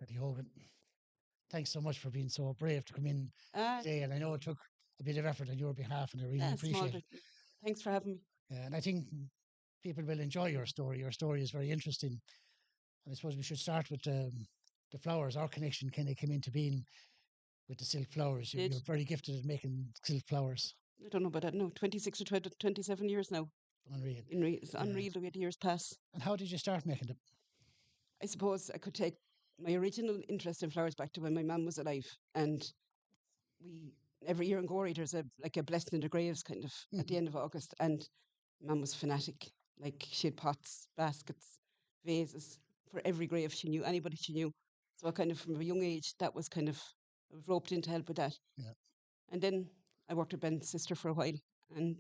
Cathy Hogan, thanks so much for being so brave to come in Ah, today. And I know it took a bit of effort on your behalf, and I really small appreciate it. bit. Thanks for having me. And I think people will enjoy your story. Your story is very interesting. And I suppose we should start with the flowers. Our connection kind of came into being with the silk flowers. Did You're very gifted at making silk flowers. I don't know about that. No, 26 or 20, 27 years now. Unreal. It's Yeah. unreal the way the years pass. And how did you start making them? I suppose I could take my original interest in flowers back to when my mum was alive, and we every year in Gorey there's a blessing in the graves kind of at the Mhm. end of August, and mum was fanatic. Like she had pots, baskets, vases for every grave she knew, anybody she knew. So I kind of from a young age that was kind of I was roped in to help with that. Yeah. And then I worked with Ben's sister for a while, and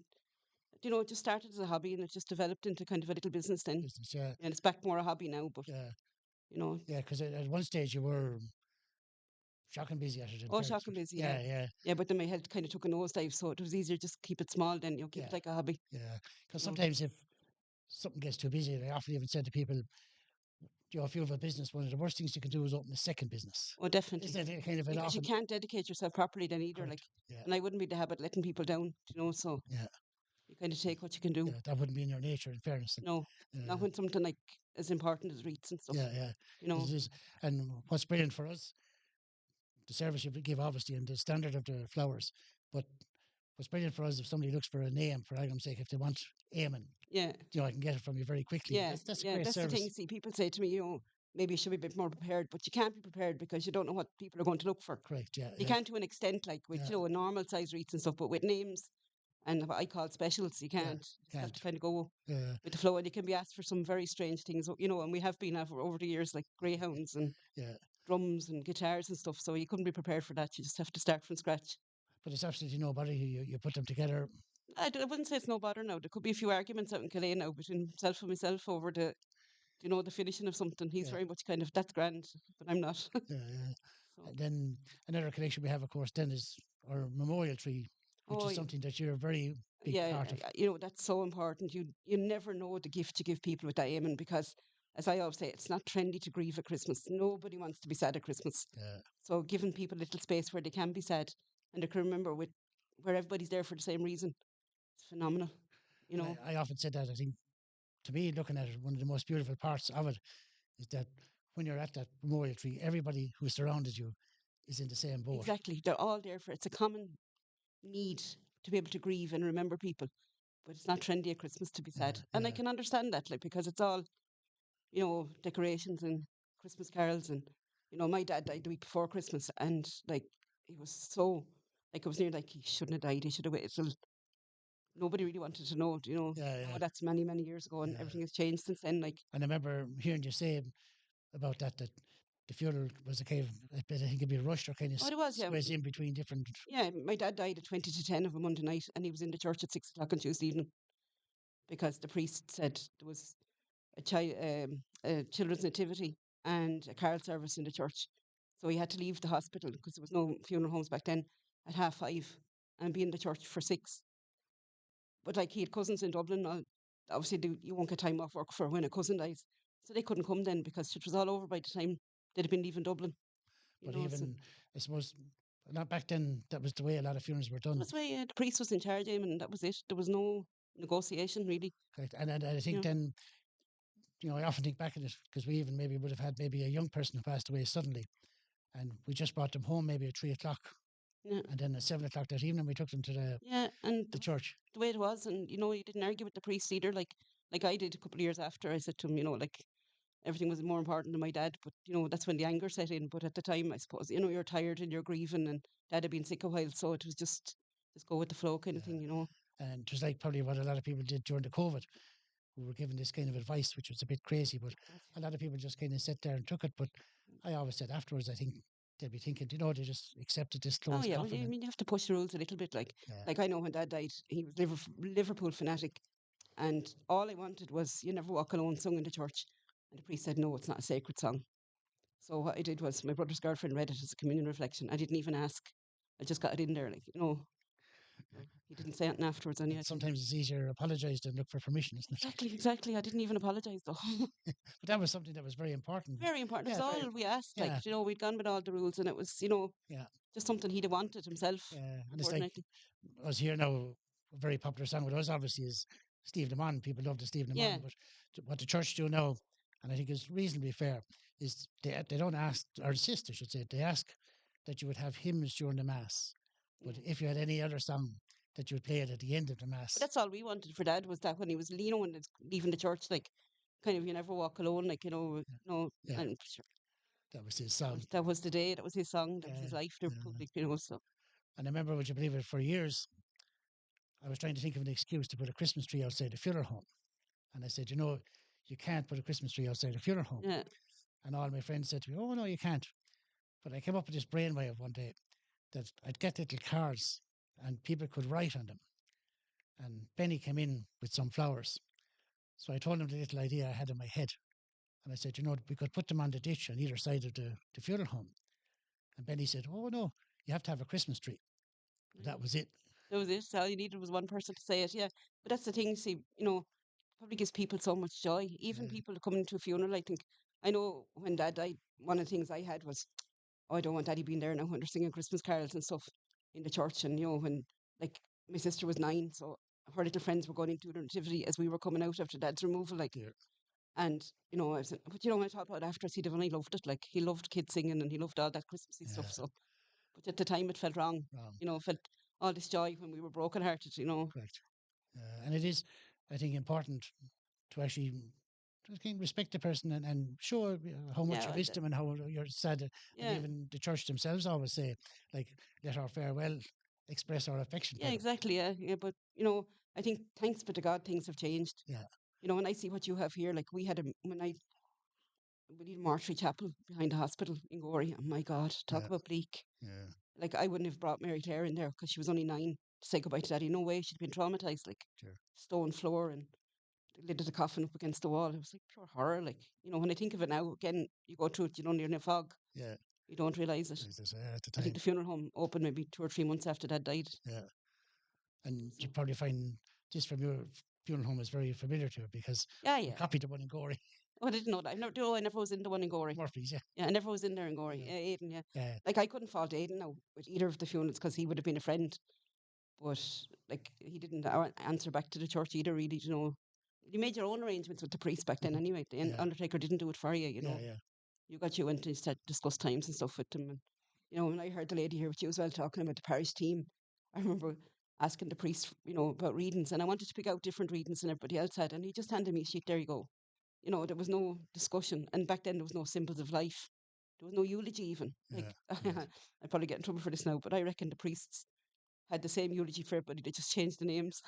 it just started as a hobby, and it just developed into kind of a little business then. Business, yeah. And it's back more a hobby now, but Yeah. you know, Yeah. Because at one stage you were shocking busy at it, in oh, fairness. shocking busy, yeah, Yeah. Yeah. yeah. But then my health kind of took a nosedive, so it was easier just keep it small, then keep it Yeah. like a hobby. Yeah. Because You know, sometimes if something gets too busy, I often even said to people, if you have a business, one of the worst things you can do is open a second business. oh, definitely, Isn't it kind of an because you often can't dedicate yourself properly then either. Like, correct? Yeah. and I wouldn't be the habit letting people down, so Yeah. you kind of take what you can do. Yeah. That wouldn't be in your nature, in fairness. No, not Uh, when something like as important as wreaths and stuff. yeah. Yeah. You It know, is. And what's brilliant for us, the service you give, obviously, and the standard of the flowers. But what's brilliant for us, if somebody looks for a name, for argument's sake, if they want Eamon, yeah. I can get it from you very quickly. Yeah, That's a yeah, great that's the thing. service. See, people say to me, maybe you should be a bit more prepared, but you can't be prepared because you don't know what people are going to look for. Correct. Yeah. You Yeah. can't to an extent like with, Yeah. a normal size wreaths and stuff, but with names and what I call specials, you Yeah. can't. You just have to Can't. kind of go Uh, with the flow, and you can be asked for some very strange things, and we have been over the years, like greyhounds and yeah. drums and guitars and stuff, so you couldn't be prepared for that. You just have to start from scratch. But it's absolutely no bother. You put them together. I wouldn't say it's no bother now. There could be a few arguments out in Calais now between himself and myself over the finishing of something. He's Yeah. very much kind of that's grand, but I'm not. Yeah. So, And then another connection we have, of course, then is our memorial tree, which oh is yeah, something that you're a very big yeah, part of. that's so important. You never know the gift you give people with that aiming because, as I always say, it's not trendy to grieve at Christmas. Nobody wants to be sad at Christmas. Uh, So giving people a little space where they can be sad and they can remember where everybody's there for the same reason, it's phenomenal. You and know, I often said that I think to me, looking at it, one of the most beautiful parts of it is that when you're at that memorial tree, everybody who surrounded you is in the same boat. exactly. They're all there for it's a common need to be able to grieve and remember people. But it's not trendy at Christmas to be Yeah, sad. And I yeah. can understand that, like, because it's all, decorations and Christmas carols. And, my dad died the week before Christmas. And, like, he was so, like, it was near like he shouldn't have died. He should have waited till nobody really wanted to know. Yeah, Now yeah, that's many, many years ago and yeah. everything has changed since then. Like, And I remember hearing you say about that the funeral was a kind of, I think it'd be rushed or kind of oh, it was, yeah. squeezed in between different. Yeah, my dad died at 20 to 10 of a Monday night and he was in the church at 6 o'clock on Tuesday evening because the priest said there was a children's nativity and a carol service in the church. So he had to leave the hospital because there was no funeral homes back then at 5:30 and be in the church for 6. But like he had cousins in Dublin, obviously you won't get time off work for when a cousin dies. So they couldn't come then because it was all over by the time they'd have been leaving Dublin. But So even, I suppose, not back then, that was the way a lot of funerals were that done. was why the priest was in charge, and that was it. There was no negotiation really. Correct. And I think Yeah, then, I often think back at it because we even maybe would have had maybe a young person who passed away suddenly, and we just brought them home maybe at 3 o'clock, yeah, and then at 7 o'clock that evening we took them to yeah. And the church. the way it was, and you didn't argue with the priest either, like I did a couple of years after. I said to him, like everything was more important than my dad, but that's when the anger set in. But at the time, I suppose you're tired and you're grieving, and dad had been sick a while, so it was just go with the flow kind of Yeah. thing. And it was like probably what a lot of people did during the COVID. We were given this kind of advice, which was a bit crazy, but a lot of people just kind of sat there and took it. But I always said afterwards, I think they'd be thinking, they just accepted this Oh closed yeah, well, coffin. I And mean, you have to push the rules a little bit. Like, yeah, like I know when dad died, he was Liverpool fanatic, and all I wanted was "You Never Walk Alone" sung in the church, and the priest said no, it's not a sacred song. So what I did was my brother's girlfriend read it as a communion reflection. I didn't even ask. I just got it in there, like. So he didn't say anything afterwards, And anyway. I think. sometimes it's easier to apologise than look for permission, isn't it? Exactly, exactly. I didn't even apologise though. But that was something that was very important. Very important. It was Yeah, very. all we asked. Like, Yeah, we'd gone with all the rules, and it was, yeah, just something he'd have wanted himself. yeah. And it's like Importantly, us here now. A very popular song with us, obviously, is Steve Le Mon. People love the Steve Le yeah, Mon, but what the church do now, and I think is reasonably fair, is they don't ask or insist, I should say, they ask that you would have hymns during the mass, but yeah. if you had any other song, that you would play it at the end of the But mass. that's all we wanted for Dad, was that when he was, when it's leaving the church, like, kind of, you never walk alone, like, Yeah, and sure, that was his song. that was the day, that was his song, that was his Uh, life, the uh, Republic, so and I remember, would you believe it, for years I was trying to think of an excuse to put a Christmas tree outside the funeral home. And I said, you can't put a Christmas tree outside a funeral home. yeah, And all my friends said to me, oh, no, you can't. But I came up with this brainwave one day that I'd get little cards and people could write on them. And Benny came in with some flowers. So I told him the little idea I had in my head. And I said, we could put them on the ditch on either side of the funeral home. And Benny said, oh, no, you have to have a Christmas tree. And that yeah. was it. That was it. All you needed was one person to say it. Yeah, but that's the thing. See, probably gives people so much joy. Even Uh, people coming to a funeral. I think I know when Dad died. One of the things I had was, oh, I don't want Daddy being there now when they're singing Christmas carols and stuff in the church. And when, like, my sister was 9, so her little friends were going into the nativity as we were coming out after Dad's removal. Like, dear. and I was, but when I thought about it afterwards, he'd have only loved it. Like, he loved kids singing and he loved all that Christmassy stuff. Yeah, So, but at the time, it felt wrong. wrong. It felt all this joy when we were brokenhearted. Correct. And it is, I think, important to actually just kind of respect the person and show how much you Yeah, miss them and how you're sad. And yeah, even the church themselves always say, like, let our farewell express our affection yeah, for them. exactly. Yeah, yeah. But I think thanks be to God, things have changed. Yeah, When I see what you have here, like we need a mortuary chapel behind the hospital in Gorey. Oh my God, talk yeah, about bleak. yeah, Like, I wouldn't have brought Mary Claire in there because she was only 9 to say goodbye to Daddy. No way, she'd been traumatized. Like, sure. stone floor and the lid of the coffin up against the wall. It was like pure horror. Like, when I think of it now, again, you go through it, you're in a fog. Yeah, You don't realize it. as I say, at the I think time. the funeral home opened maybe 2 or 3 months after Dad died. Yeah. And So you probably find this from your funeral home is very familiar to it because yeah, you yeah. copied the one in Gorey. Oh, I didn't know that. I never was in the one in Gorey. Murphy's, yeah. Yeah, I never was in there in Gorey. Yeah. Yeah, Aiden, yeah. Yeah. Like, I couldn't fault Aiden now with either of the funerals because he would have been a friend. But, like, he didn't answer back to the church either, really. You made your own arrangements with the priest back then anyway. The Yeah. Undertaker didn't do it for you, Yeah. Yeah. You went to discuss times and stuff with him. And, when I heard the lady here with you as well talking about the parish team, I remember asking the priest, about readings, and I wanted to pick out different readings than everybody else had, and he just handed me a sheet. There you go. There was no discussion, and back then there was no symbols of life. There was no eulogy even. Yeah. Like, Right. I'd probably get in trouble for this now, but I reckon the priests had the same eulogy for everybody. They just changed the names.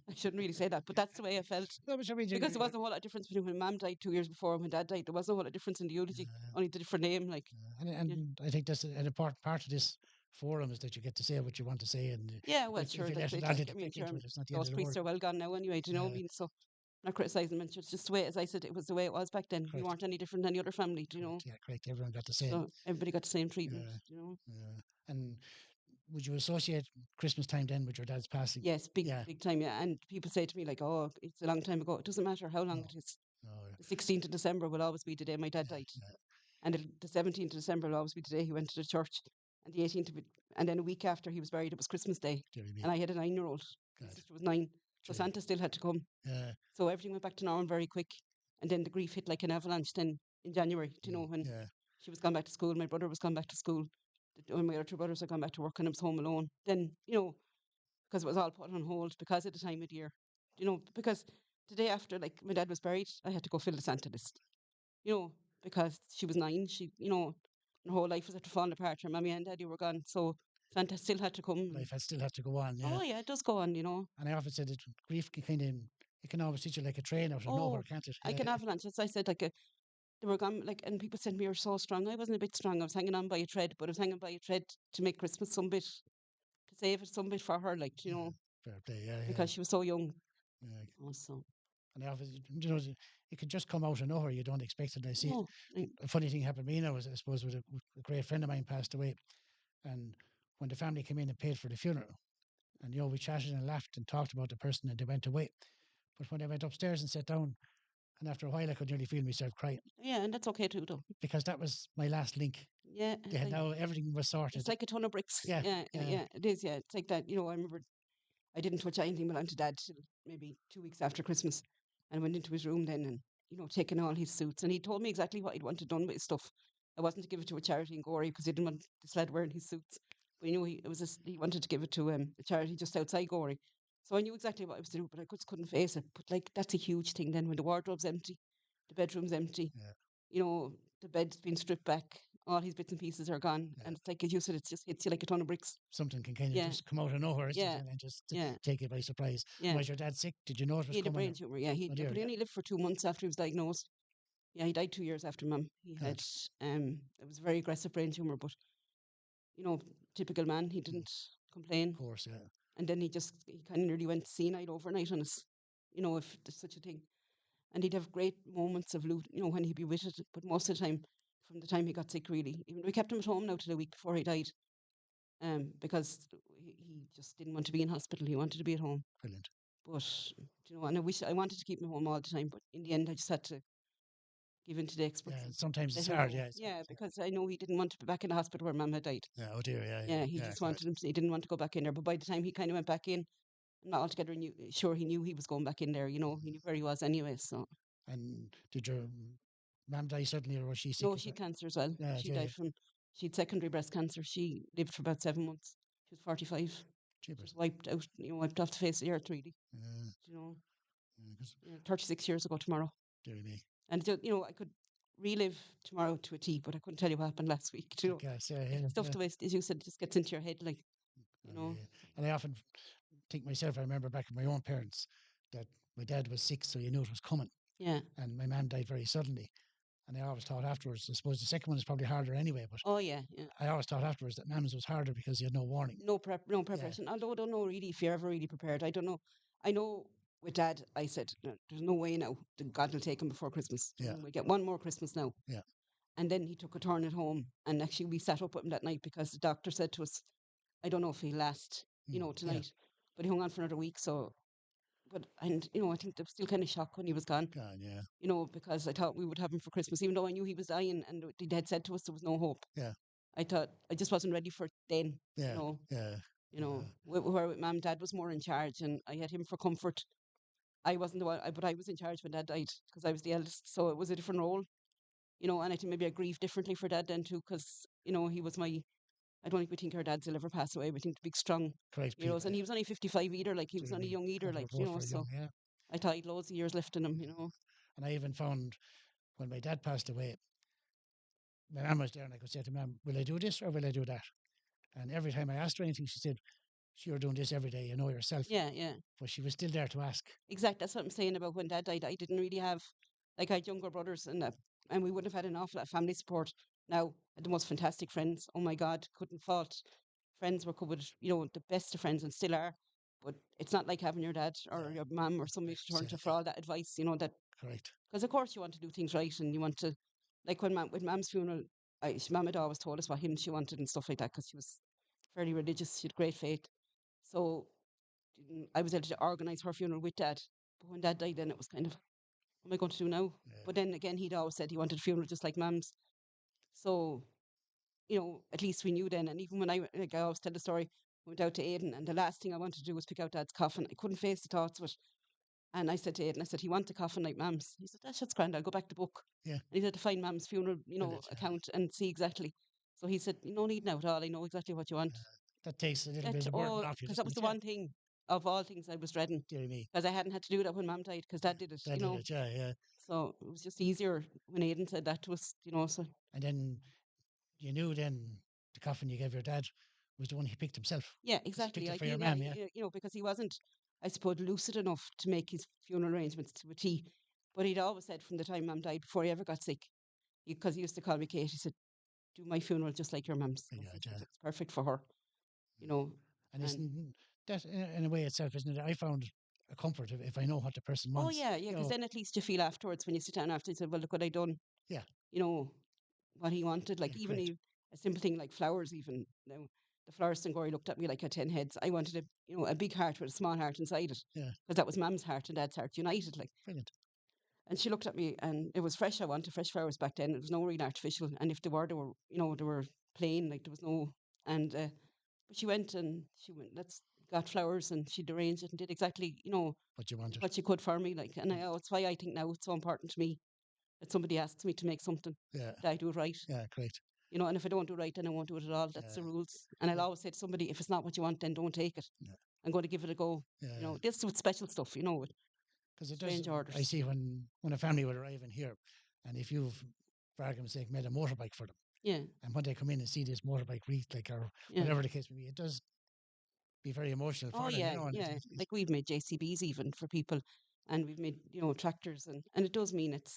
I shouldn't really say that, but that's the way I felt. No, but I mean, Because there wasn't a whole lot of difference between when Mum died 2 years before and when Dad died. There wasn't a whole lot of difference in the eulogy, only the different name. Like, and yeah, I think that's an important part of this forum is that you get to say what you want to say, and yeah, well, if sure, you that's let it it. all Like, get I mean, pick sure, into it, it's not the end those of the priests world. are well gone now anyway. Do you know what I Uh, mean? So, I'm not criticising them. It's just the way, as I said, it was the way it was back then. We correct, weren't any different than any other family. Do you know? correct, yeah, correct. Everyone got the same. So everybody got the same treatment. Uh, You know? and would you associate Christmas time then with your dad's passing? Yes, big, Yeah. big time. Yeah, and people say to me like, "Oh, it's a long time ago." It doesn't matter how long No. it is. No. The 16th of December will always be the day my dad died. Yeah. And the 17th of December will always be the day he went to the church. And the 18th and then a week after he was buried, it was Christmas Day. Deary me. And I had a 9-year-old. My God. sister was 9. So Gee. Santa still had to come. Yeah. So everything went back to normal very quick. And then the grief hit like an avalanche then in January, when Yeah. she was gone back to school, my brother was gone back to school, when my other 2 brothers had gone back to work and I was home alone. Then, because it was all put on hold because of the time of the year. Because the day after, like, my dad was buried, I had to go fill the Santa list, because she was 9. Her whole life was after falling apart. Her mommy and daddy were gone. So Santa still had to come. Life had still have to go on. Yeah. Oh, yeah, it does go on. And I often said that grief can kind of it can always hit you like a train out of nowhere, Oh, can't it? like an avalanche. As I said, like, they were gone, like, and people said to me, "You're so strong." I wasn't a bit strong. I was hanging on by a thread, but I was hanging by a thread to make Christmas some bit, to save it some bit for her, like, Yeah. Fair play. Yeah. Yeah. because she was so young. Yeah. Also, And I often, it could just come out of nowhere. You don't expect it. And I see oh, a funny thing happened to me now. Was I suppose with a great friend of mine passed away, and when the family came in and paid for the funeral, And, we chatted and laughed and talked about the person and they went away. But when I went upstairs and sat down, and after a while, I could nearly feel myself crying Yeah, and that's okay too, though. because that was my last link. Yeah, They had now everything was it's sorted. like a ton of bricks. Yeah, Yeah, yeah, yeah, it is. Yeah, it's like that. I remember I didn't touch anything belonging to Dad till maybe 2 weeks after Christmas, and went into his room then and taking all his suits, and he told me exactly what he'd wanted done with his stuff. I wasn't to give it to a charity in Gorey because he didn't want this lad wearing his suits, but he wanted to give it to a charity just outside Gorey. So I knew exactly what I was to do, but I just couldn't face it. But like that's a huge thing then when the wardrobe's empty, the bedroom's empty, yeah, the bed's been stripped back, all his bits and pieces are gone, yeah. and it's like as you said, it just hits you like a ton of bricks. Something can kind of Yeah, just come out of nowhere, isn't yeah, it? And just yeah, take you by surprise. And yeah. was your dad sick? Did you know it He was had a coming? brain tumor. Yeah, Oh dear, but he yeah. only lived for 2 months after he was diagnosed. Yeah, he died 2 years after Mum. He God, had it was a very aggressive brain tumor, but you know, typical man. He didn't of complain, course, yeah. and then he kind of nearly went senile overnight on us. If there's such a thing, and he'd have great moments of when he'd be with it, but most of the time, from the time he got sick, really, even we kept him at home now till a week before he died, because he just didn't want to be in hospital. He wanted to be at home. Brilliant. But and I wanted to keep him home all the time, but in the end, I just had to give in to the experts Yeah, and sometimes let it's him hard. go. Yeah, it's hard, Yeah, yeah. because I know he didn't want to be back in the hospital where Mum had died. Yeah, oh dear, yeah, Yeah, he yeah, just correct. wanted him. He didn't want to go back in there. But by the time he kind of went back in, not altogether sure he knew he was going back in there. He knew where he was anyway. So And did your mum die suddenly, or was she sick no, as she well? had cancer as well. Yeah, She yeah, died yeah. from she had secondary breast cancer. She lived for about 7 months. She was 45. Jeepers. Just wiped out, wiped off the face of the earth really. Yeah, You know, yeah, 'cause 36 years ago tomorrow. dear me. And I could relive tomorrow to a T, but I couldn't tell you what happened last week. I guess, yeah, Like yeah, stuff yeah. the way, as you said, just gets into your head, like you Oh, know. yeah. And I often think myself, I remember back with my own parents that my dad was sick, so you knew it was coming. Yeah. And my mum died very suddenly. And I always thought afterwards, I suppose the second one is probably harder anyway, but Oh yeah, yeah. I always thought afterwards that mum's was harder because you had no warning. No Yeah, preparation. Although I don't know really if you're ever really prepared. I don't know. I know with Dad, I said, "No, there's no way now. God will take him before Christmas. yeah, We get one more Christmas now." yeah. And then he took a turn at home, and actually we sat up with him that night because the doctor said to us, "I don't know if he'll last, Yeah, tonight." But he hung on for another week. So, I think there was still kind of shock when he was gone. God, yeah, Because I thought we would have him for Christmas, even though I knew he was dying and the had said to us there was no hope. yeah, I thought I just wasn't ready for it then, you yeah, know. yeah, Where with Mum, Dad was more in charge, and I had him for comfort. I wasn't the one, but I was in charge when Dad died because I was the eldest, so it was a different role, And I think maybe I grieved differently for Dad then too, because he was my. I don't think we think our dads will ever pass away. We think the big strong, correct people. and he was only 55 either, like he Do was you only mean? young either, God, we're like both very So young, yeah. I thought he'd loads of years left in him. And I even found when my dad passed away, my mum was there, and I could say to mum, "Will I do this or will I do that?" And every time I asked her anything, she said, "You're doing this every day, you know yourself." Yeah, yeah. But she was still there to ask. Exactly. That's what I'm saying about when Dad died. I didn't really have, like, I had younger brothers, and we wouldn't have had an awful lot of family support. Now, I had the most fantastic friends. Oh my God, couldn't fault. Friends were covered, the best of friends, and still are. But it's not like having your dad or Yeah, your mum or somebody like to you turn said, to for yeah, all that advice. That correct. because of course you want to do things right, and you want to, like with Mum's funeral, Mum had always told us what hymns she wanted and stuff like that because she was fairly religious. She had great faith, so I was able to organise her funeral with Dad. But when Dad died, then it was kind of, what am I going to do now? Yeah, But then again, he'd always said he wanted a funeral just like Mum's. So, at least we knew then. And even when I always tell the story, I went out to Aidan, and the last thing I wanted to do was pick out Dad's coffin. I couldn't face the thoughts of it. And I said to Aidan, I said, he wants a coffin like Mum's. He said, that's grand. I'll go back to book. yeah, And he had to find Mum's funeral, brilliant. Yeah. account and see exactly. So he said, no need now at all. I know exactly what you want. That takes a little bit That, of the burden oh, off you, because that doesn't was it? the Yeah, one thing of all things I was dreading dear me. because I hadn't had to do that when Mum died because Dad did it, That did it, yeah, yeah. So it was just easier when Aidan said that to us. So And then you knew then the coffin you gave your dad was the one he picked himself. yeah, Because he picked exactly. it Like for your mum, yeah. because he wasn't, I suppose, lucid enough to make his funeral arrangements to a T. But he'd always said from the time Mum died, before he ever got sick, because he used to call me Kate. He said, "Do my funeral just like your mum's." Very 'Cause he good, said yeah. it's perfect for her, you know. And And isn't that in a way itself, isn't it? I found a comfort if I know what the person oh wants. yeah, yeah, because then at least you feel afterwards when you sit down after, you said, "Well, look what I done." Yeah, You know what he wanted, yeah, like even correct. a simple thing like flowers. Even now, the florist and Gory looked at me like I had 10 heads. I wanted a big heart with a small heart inside it. Yeah. Because that was Mum's heart and Dad's heart united. Like, Brilliant. and she looked at me, and it was fresh. I wanted fresh flowers back then. It was no real artificial. And if they were plain, like there was no. And but she went, let's got flowers, and she'd arranged it and did exactly, What you wanted. what she could for me. Like, and it's why I think now it's so important to me that somebody asks me to make something, Yeah. that I do it right. Yeah, great. And if I don't do it right, then I won't do it at all. That's the rules. And I'll always say to somebody, if it's not what you want, then don't take it. Yeah. I'm going to give it a go. Yeah. This with special stuff, with Because it does. strange orders. I see when a family would arrive in here, and if you've, for argument's sake, made a motorbike for them, Yeah. and when they come in and see this motorbike wreath, like, or Yeah. whatever the case may be, it does be very emotional for Oh, them. yeah, And yeah. Like we've made JCBs even for people, and we've made, tractors, and it does mean it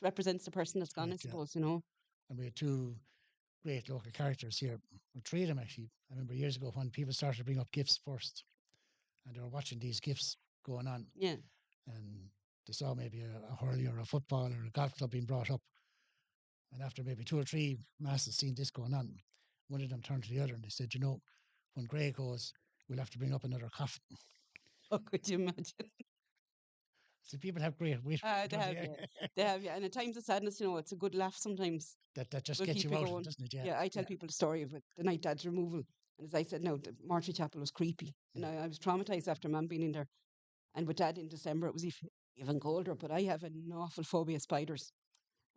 represents the person that's gone, I correct, yeah. suppose, And we had two great local characters here, or three of them actually. I remember years ago when people started to bring up gifts first, and they were watching these gifts going on, Yeah. and they saw maybe a hurley or a football or a golf club being brought up. And after maybe two or three masses seeing this going on, one of them turned to the other and they said, when Gray goes, we'll have to bring up another coffin. Oh, could you imagine? So people have great wit. They have, yeah. They have, yeah. And in times of sadness, it's a good laugh sometimes. That just Will gets keep you you out, going. doesn't it? Yeah. Yeah, I tell people the story of it, the night Dad's removal. And as I said, no, the mortuary chapel was creepy. And I was traumatized after Mum being in there. And with Dad in December, it was even colder. But I have an awful phobia of spiders.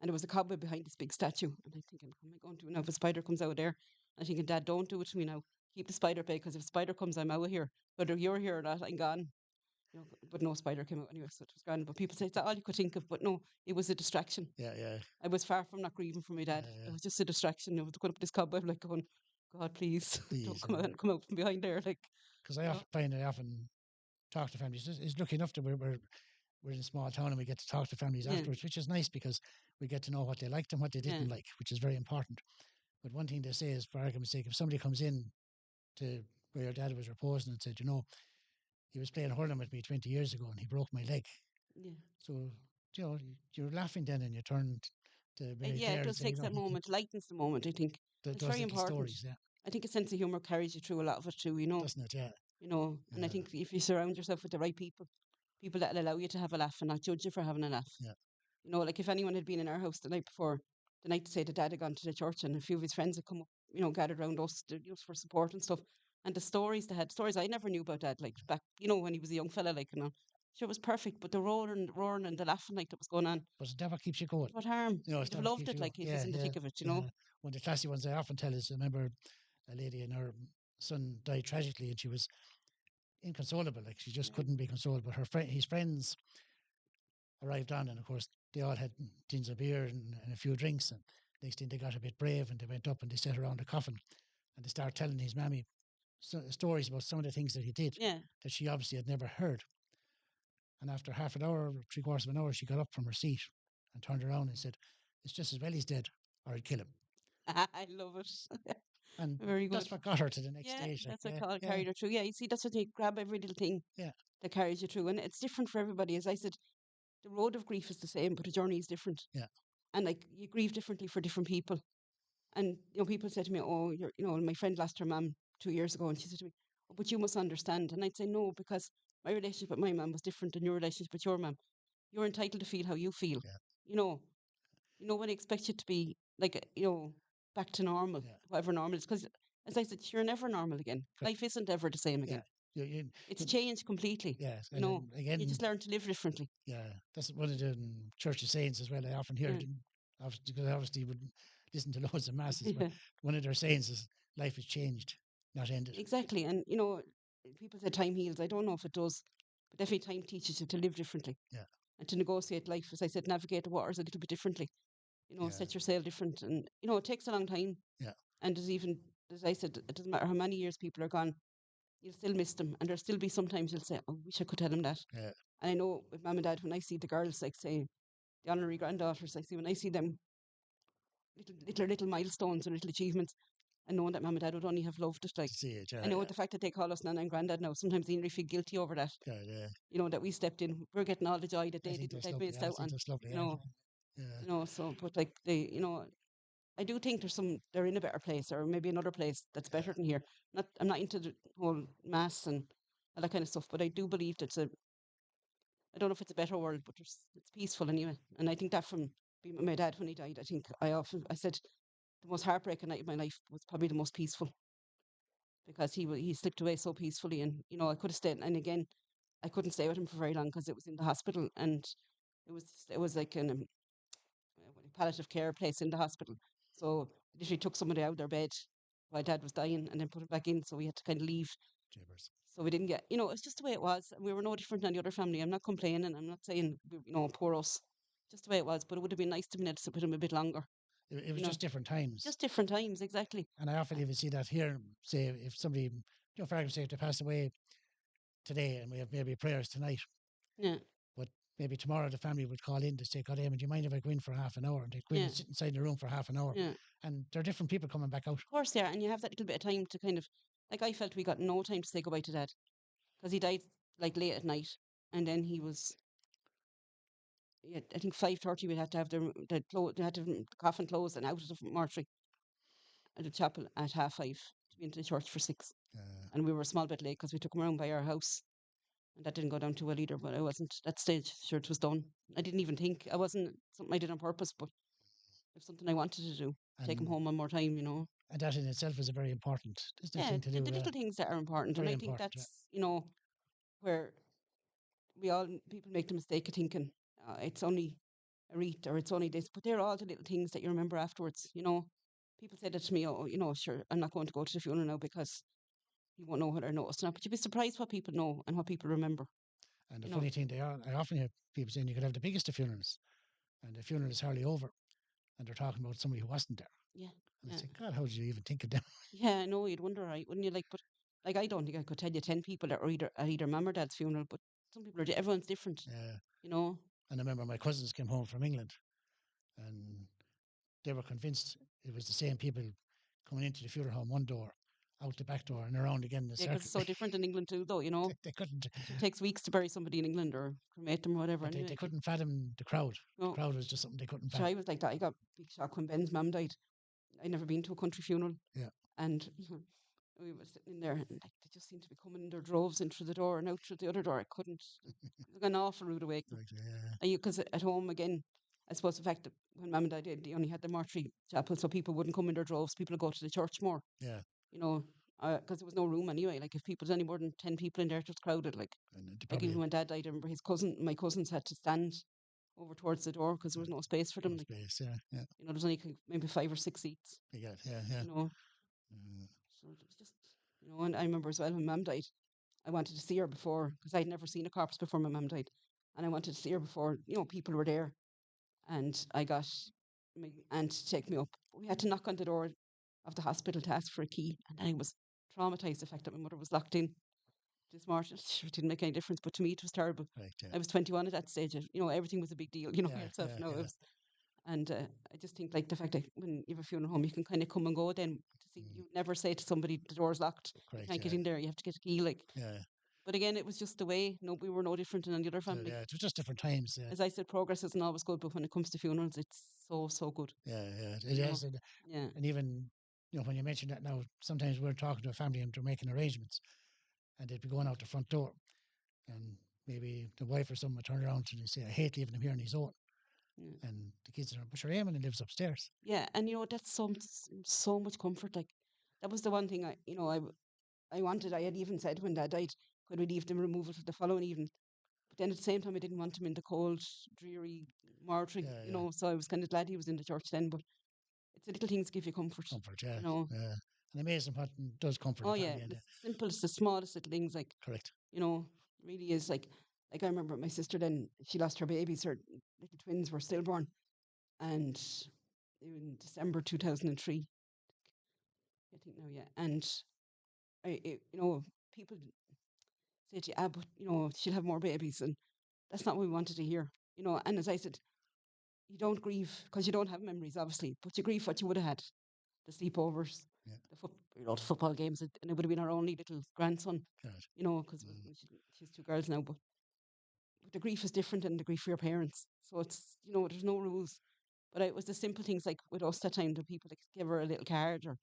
And there was a cobweb behind this big statue. And I'm thinking, what am I going to do now if a spider comes out there? I'm thinking, Dad, don't do it to me now. Keep the spider bay, because if a spider comes, I'm out of here. Whether you're here or not, I'm gone. But no spider came out anyway, so it was grand. But people say it's all you could think of, but no, it was a distraction. Yeah, yeah. I was far from not grieving for my dad. It was just a distraction. I was going up this cobweb, like going, God, please don't come out from behind there, like. Because I often talk to families. It's lucky enough that we're in a small town and we get to talk to families afterwards, which is nice because we get to know what they liked and what they didn't like, which is very important. But one thing they say is, for argument's sake, if somebody comes in to where your dad was reposing and said, he was playing hurling with me 20 years ago and he broke my leg. Yeah. So, you're laughing then and you turn to it does take that moment, lightens the moment, I think. It's very important. Stories, yeah. I think a sense of humour carries you through a lot of it too, Doesn't it, yeah. And I think if you surround yourself with the right people that will allow you to have a laugh and not judge you for having a laugh. Yeah. Like if anyone had been in our house the night before, the night to say the dad had gone to the church and a few of his friends had come up, gathered around us for support and stuff. And the stories they had, stories I never knew about Dad, like back, when he was a young fella, like, sure, it was perfect, but the roaring and the laughing like that was going on. But it never keeps you going. What harm? You'd have loved it, like, he was in the thick of it, One of the classy ones I often tell is, I remember a lady and her son died tragically and she was inconsolable, like she just couldn't be consoled. But his friends arrived on, and of course they all had tins of beer and a few drinks. And next thing they got a bit brave and they went up and they sat around the coffin and they started telling his mammy stories about some of the things that he did that she obviously had never heard. And after half an hour, 3/4 of an hour, she got up from her seat and turned around and said, "It's just as well he's dead, or I'd kill him." I love it. And very good. That's what got her to the next stage. That's what carried her through. Yeah, you see, that's what you grab every little thing that carries you through. And it's different for everybody. As I said, the road of grief is the same, but the journey is different. Yeah. And like you grieve differently for different people. And people say to me, "Oh, my friend lost her mum 2 years ago," and she said to me, "Oh, but you must understand." And I'd say, "No, because my relationship with my mum was different than your relationship with your mum. You're entitled to feel how you feel. Yeah. Nobody expects you to be like, back to normal, whatever normal is. Because as I said, you're never normal again. Life isn't ever the same again. It's changed completely. Yes. Again, you just learn to live differently. Yeah, that's one of the church sayings as well. I often hear it, because obviously would listen to loads of masses, but one of their sayings is life has changed, not ended. Exactly. And, people say time heals. I don't know if it does, but definitely time teaches you to live differently. Yeah. And to negotiate life, as I said, navigate the waters a little bit differently. Set your sail different. And, it takes a long time. Yeah. And there's even, as I said, it doesn't matter how many years people are gone, you'll still miss them. And there'll still be sometimes you'll say, "Oh, I wish I could tell them that." Yeah. And I know with Mum and Dad, when I see the girls, like say, the honorary granddaughters, when I see them little milestones and little achievements, and knowing that Mum and Dad would only have loved it, like, see it, I know the fact that they call us Nana and Granddad now, sometimes they really feel guilty over that. That we stepped in, we're getting all the joy that they missed out on. So, but like they, I do think they're in a better place, or maybe another place that's better than here. I'm not into the whole mass and all that kind of stuff, but I do believe I don't know if it's a better world, but it's peaceful anyway. And I think that from being with my dad when he died, I think I said the most heartbreaking night of my life was probably the most peaceful, because he slipped away so peacefully, and I could have stayed. And again, I couldn't stay with him for very long because it was in the hospital, and it was like an palliative care place in the hospital. So they literally took somebody out of their bed while dad was dying and then put him back in. So we had to kind of leave. Jabbers. So we didn't get, it's just the way it was. And we were no different than the other family. I'm not complaining. I'm not saying, poor us. Just the way it was. But it would have been nice to be able to sit with him a bit longer. It was just different times. Just different times, exactly. And I often even see that here. Say if somebody, for argument's sake, they pass away today, and we have maybe prayers tonight. Yeah. But maybe tomorrow the family would call in to say, God, Eamon, do you mind if I go in for half an hour? And they'd go in and sit inside the room for half an hour. Yeah. And there are different people coming back out. Of course, yeah. And you have that little bit of time to kind of, like, I felt we got no time to say goodbye to dad, because he died like late at night. And then he was, I think 5:30 we'd have to have they had to have the coffin closed and out of the mortuary at the chapel at 5:30 to be into the church for 6. And we were a small bit late because we took him around by our house, and that didn't go down too well either. But I wasn't at that stage sure it was done. I didn't even think, I wasn't something I did on purpose, but it was something I wanted to do. Take him home one more time, And that in itself is a very important Yeah, thing to do. the little things that are important, and very I think important, that's where people make the mistake of thinking it's only a wreath or it's only this, but they're all the little things that you remember afterwards. People say that to me, oh, sure, I'm not going to go to the funeral now because you won't know whether I noticed or not. But you'd be surprised what people know and what people remember. And the funny thing, I often hear people saying you could have the biggest of funerals, and the funeral is hardly over, and they're talking about somebody who wasn't there. Yeah. And I say, God, how did you even think of them? Yeah, no, you'd wonder, right? Wouldn't you? But like, I don't think I could tell you 10 people that are either mum or dad's funeral, but some people are. Everyone's different. And I remember my cousins came home from England, and they were convinced it was the same people coming into the funeral home one door, out the back door, and around again in the circle. Because it's so different in England too, though. They couldn't. It takes weeks to bury somebody in England or cremate them or whatever. But they couldn't fathom the crowd. No. The crowd was just something they couldn't Sure, fathom. I was like that. I got big shock when Ben's mum died. I'd never been to a country funeral. Yeah. And we were sitting in there, and like they just seemed to be coming in their droves in through the door and out through the other door. I couldn't. It was an awful rude awakening. Because at home again, I suppose the fact that when Mum and Dad died, they only had the mortuary chapel, so people wouldn't come in their droves. People would go to the church more. Yeah. Because there was no room anyway. Like if there's any more than 10 people in there, it was crowded. Like even when Dad died, I remember my cousins had to stand over towards the door because there was no space for them. No space, yeah. There was only maybe 5 or 6 seats. Yeah. So it was just, and I remember as well when Mum died, I wanted to see her before, because I'd never seen a corpse before my mum died, and I wanted to see her before people were there, and I got my aunt to take me up. We had to knock on the door of the hospital to ask for a key, and I was traumatized the fact that my mother was locked in this morning. It didn't make any difference, but to me it was terrible. Right, yeah. I was 21 at that stage. Everything was a big deal. Yourself. It was. And I just think like the fact that when you have a funeral home, you can kind of come and go. Then to see, you never say to somebody the door's locked. Correct, You can't get in there. You have to get a key. Like, yeah. But again, it was just the way. No, we were no different than the other family. Yeah, it was just different times. Yeah. As I said, progress isn't always good, but when it comes to funerals, it's so good. Yeah, it is. And even when you mention that now, sometimes we're talking to a family and they're making arrangements, and they'd be going out the front door, and maybe the wife or someone would turn around and say, "I hate leaving him here on his own." And the kids are, but you're Eamon and lives upstairs. Yeah, and that's so much comfort. Like that was the one thing I wanted. I had even said when Dad died, could we leave them removal for the following evening? But then at the same time, I didn't want him in the cold, dreary mortuary. So I was kind of glad he was in the church then. But it's the little things give you comfort. Comfort, yeah. Yeah. And amazing what does comfort. Oh yeah, the simplest, the smallest little things. Like correct. Really is like I remember my sister then, she lost her babies. Her little twins were stillborn, and in December 2003, I think now, yeah. And people say to you, but she'll have more babies, and that's not what we wanted to hear. And as I said, you don't grieve because you don't have memories, obviously, but you grieve what you would have had, the sleepovers, the football games, and it would have been our only little grandson, because she's 2 girls now, but the grief is different than the grief for your parents. So it's, there's no rules. But it was the simple things like with us that time, the people like give her a little card or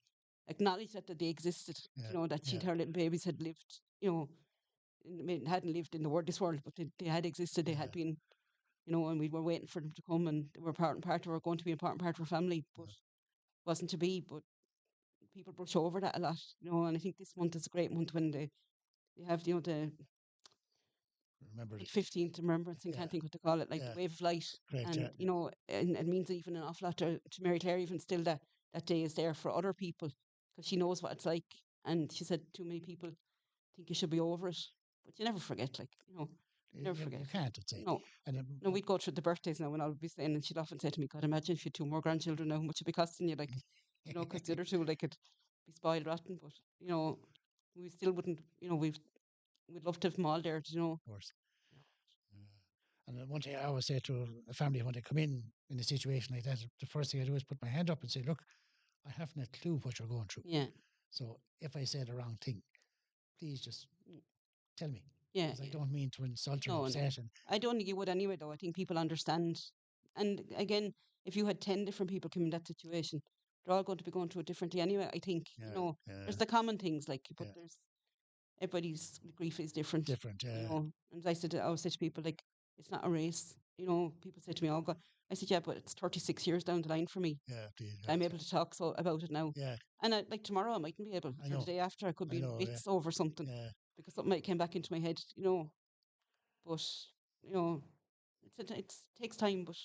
acknowledge that they existed. Yeah. That Yeah. her little babies had lived. Hadn't lived in this world, but they had existed. They Yeah. had been. And we were waiting for them to come, and they were part and part. They were going to be a part and part of our family, but wasn't to be. But people brush over that a lot. And I think this month is a great month when they have the Remember. 15th remembrance, and Yeah. can't think what to call it, like Yeah. the wave of light. Great. Yeah. And and it means even an awful lot to Mary Claire, even still, that day is there for other people, because she knows what it's like. And she said too many people think you should be over it, but you never forget, like, you never forget. You can't, I'd say. No. And No, we'd go through the birthdays now, and I'll be saying, and she'd often say to me, God, imagine if you had 2 more grandchildren now, how much it'd be costing you, like, because the other two, like, could be spoiled rotten, but, we still wouldn't, we'd love to have them all there, of course. And one thing I always say to a family when they come in a situation like that, the first thing I do is put my hand up and say, look, I haven't a clue what you're going through. Yeah. So if I say the wrong thing, please just tell me. Yeah. Because I don't mean to insult or No, upset. no. And I don't think you would anyway, though. I think people understand. And again, if you had 10 different people come in that situation, they're all going to be going through it differently anyway, I think. There's the common things, like, but there's everybody's grief is different. different. And I always say to people, like, it's not a race. People say to me, oh, God. I said, yeah, but it's 36 years down the line for me. Yeah. I'm able to talk about it now. Yeah. And like tomorrow, I mightn't be able. I Or know. the day after, I could I be know. bits over something. Yeah. Because something might came back into my head, But, it takes time, but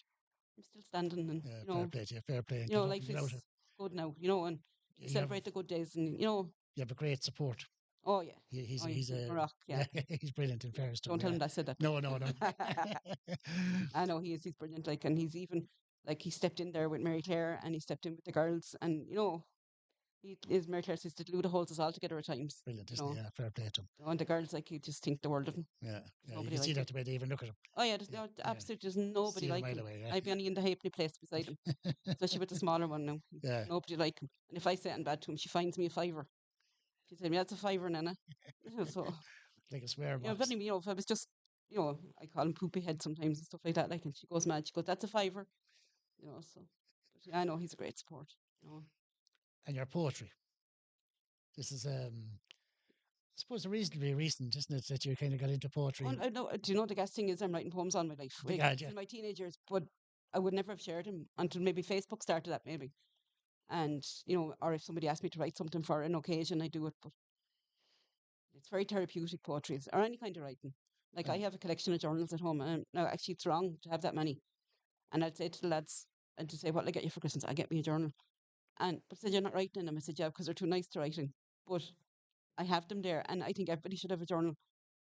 I'm still standing. And, Yeah. Fair play to you. Fair play. And life is good now, and you celebrate the good days. And, you have a great support. oh, yeah. He's my a rock, yeah. he's brilliant in fairness to him. Don't tell him that I said that. No. I know he is. He's brilliant. Like, and he's even, like, he stepped in there with Mary Claire, and he stepped in with the girls. And, Mary Claire says that Luda holds us all together at times. Brilliant, isn't he? Yeah, fair play to him. And the girls, like, you just think the world of him. Yeah. You Nobody can see like that the way they even look at him. Oh, yeah, absolutely, there's nobody See him like right him. away, yeah. I'd be only in the halfpenny place beside him, especially with the smaller one now. Yeah. Nobody like him. And if I say anything bad to him, she finds me a fiver. She said, that's a fiver, Nana. So, like a swear box. but anyway, if I was just, I call him poopy head sometimes and stuff like that, like, and she goes mad. She goes, that's a fiver. So, but yeah, I know he's a great support. And your poetry. This is, I suppose, reasonably recent, isn't it, that you kind of got into poetry? I know. Do you know the gas thing is I'm writing poems on my life? Big Like, yeah. in my teenagers, but I would never have shared them until maybe Facebook started that, maybe. And, or if somebody asked me to write something for an occasion, I do it. But it's very therapeutic, poetry, or any kind of writing. Like, I have a collection of journals at home, and now actually it's wrong to have that many. And I'd say to the lads, and to say, what will I get you for Christmas? I get me a journal. But said, you're not writing in them. I said, yeah, because they're too nice to write in. But I have them there, and I think everybody should have a journal,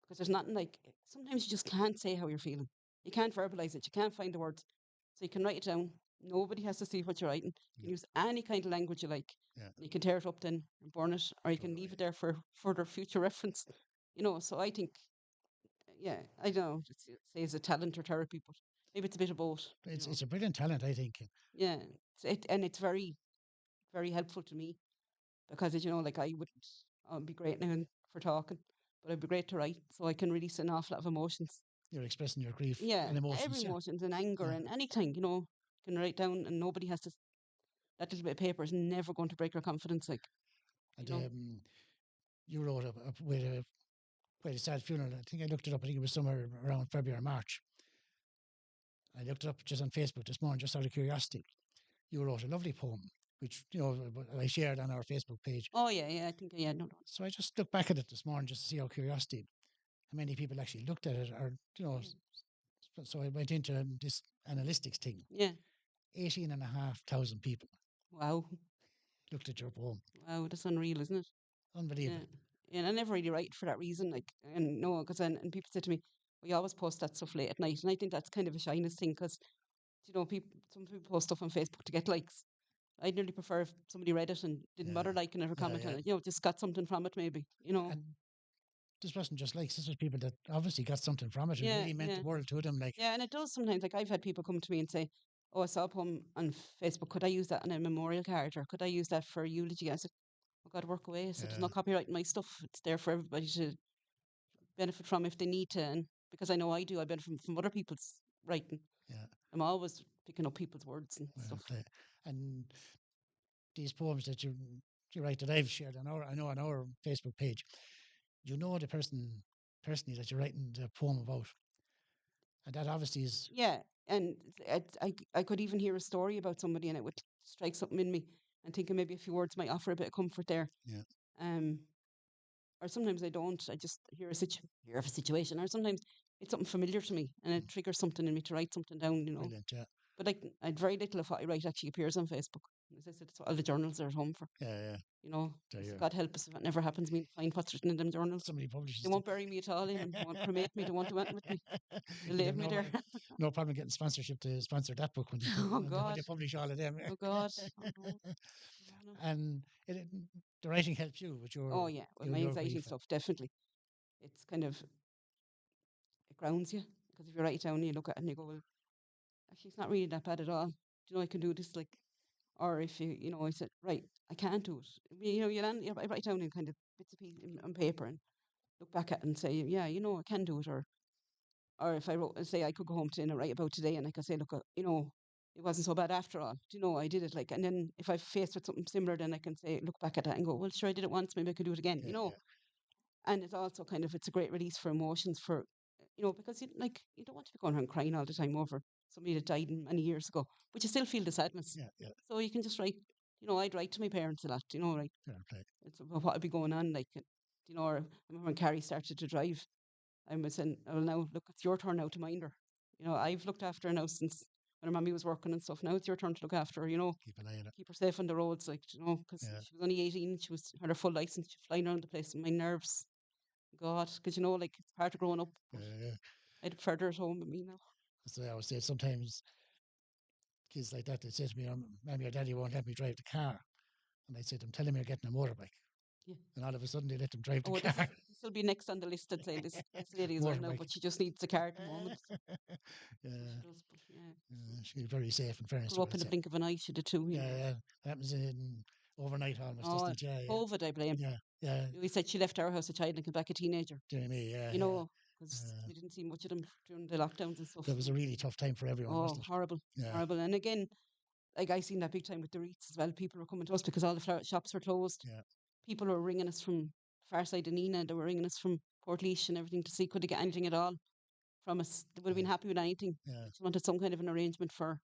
because there's nothing like, sometimes you just can't say how you're feeling. You can't verbalize it. You can't find the words. So you can write it down. Nobody has to see what you're writing. You can use any kind of language you like. Yeah. You can tear it up then and burn it, or you can leave it there for further future reference. So I think, yeah, I don't know, say it's a talent or therapy, but maybe it's a bit of both. It's a brilliant talent, I think. Yeah, and it's very, very helpful to me, because, like, I wouldn't be great now for talking, but I'd be great to write, so I can release an awful lot of emotions. You're expressing your grief Yeah, and emotions. every emotions and anger and anything, can write down, and nobody has to. That little bit of paper is never going to break your confidence, like. And you wrote with a quite a sad funeral. I think I looked it up. I think it was somewhere around February or March. I looked it up just on Facebook this morning, just out of curiosity. You wrote a lovely poem, which I shared on our Facebook page. Oh yeah, I think no. So I just looked back at it this morning just to see how many people actually looked at it, or So I went into this analytics thing. Yeah. 18,500 people. Wow. Looked at your poem. Wow, that's unreal, isn't it? Unbelievable. Yeah, and I never really write for that reason, like, and no, because and people say to me, "We always post that stuff late at night," and I think that's kind of a shyness thing, because some people post stuff on Facebook to get likes. I'd nearly prefer if somebody read it and didn't bother liking it or commenting on it. Just got something from it, maybe. And this wasn't just likes. This was people that obviously got something from it. It really meant the world to them. Like, yeah, and it does sometimes. Like, I've had people come to me and say, "Oh, I saw a poem on Facebook. Could I use that on a memorial card, or could I use that for a eulogy?" I said, "Oh God, work away." So there's no copyright in my stuff. It's there for everybody to benefit from if they need to, and because I know I do, I benefit from other people's writing. Yeah, I'm always picking up people's words and stuff. And these poems that you write that I've shared on our, I know on our Facebook page, you know the person personally that you're writing the poem about, and that obviously is Yeah, and I could even hear a story about somebody, and it would strike something in me, and thinking maybe a few words might offer a bit of comfort there. yeah, Um, or sometimes I don't. I just hear of a situation, or sometimes it's something familiar to me, and it triggers something in me to write something down. brilliant, yeah, But I'd very little of what I write actually appears on Facebook. As I said, it's what all the journals are at home for. yeah. There you God help us if it never happens to me to find what's written in them journals. somebody They publishes won't bury me at all in them. They won't cremate me. They won't do anything with me. They You'd leave have me there. no problem getting sponsorship to sponsor that book when you Oh when God. they publish all of them. Oh God. Oh no. Oh no. And the writing helps you with Oh yeah. Well, my your anxiety and grief. stuff definitely. It's kind of it grounds you because if you write it down and you look at it and you go, well, actually, it's not really that bad at all. Do you know I can do this? Like, or if I said, right, I can't do it. I write down in kind of bits of piece on paper and look back at it and say, yeah, I can do it. Or if I wrote, say I could go home today and write about today, and I could say, look, it wasn't so bad after all. Do you know, I did it. Like, and then if I'm faced with something similar, then I can say, look back at that and go, well, sure, I did it once, maybe I could do it again. Yeah, yeah, And it's also kind of it's a great release for emotions for, because you don't want to be going around crying all the time over somebody that died many years ago, but you still feel the sadness. yeah. So you can just write. I'd write to my parents a lot. Like Fair play. it's about what would be going on. Like, or I remember when Carrie started to drive. I was saying, well, now look, it's your turn now to mind her. I've looked after her now since when her mummy was working and stuff. Now it's your turn to look after her. Keep an eye on it. Keep her safe on the roads, like because Yeah, she was only 18. She had her full license. She was flying around the place, and my nerves, God, because like it's part of growing up. But yeah. I'd further at home with me now. That's the way I always say. Sometimes kids like that, they say to me, "Mommy or Daddy won't let me drive the car," and I said, "I'm telling them you're getting a motorbike." Yeah. And all of a sudden, they let them drive the Oh, car. this will be next on the list. I'd say this lady is old now, Motorbike. but she just needs a car at the moment. She Yeah, does, but yeah. she's very safe in fairness to Grew her, up I'd in the say. blink of an eye. She did too. Yeah, yeah. That happens in overnight almost, doesn't Oh, it? Yeah, yeah. COVID, I blame. Yeah. We said she left our house a child and came back a teenager. Dear me, yeah, Because Uh, we didn't see much of them during the lockdowns and stuff. that was a really tough time for everyone, Oh, wasn't horrible, it? Yeah, horrible. And again, like I seen that big time with the wreaths as well. People were coming to us because all the shops were closed. yeah, People were ringing us from far side of Nina. They were ringing us from Portlaoise and everything to see could they get anything at all from us. They would have been happy with anything. yeah, They just wanted some kind of an arrangement for,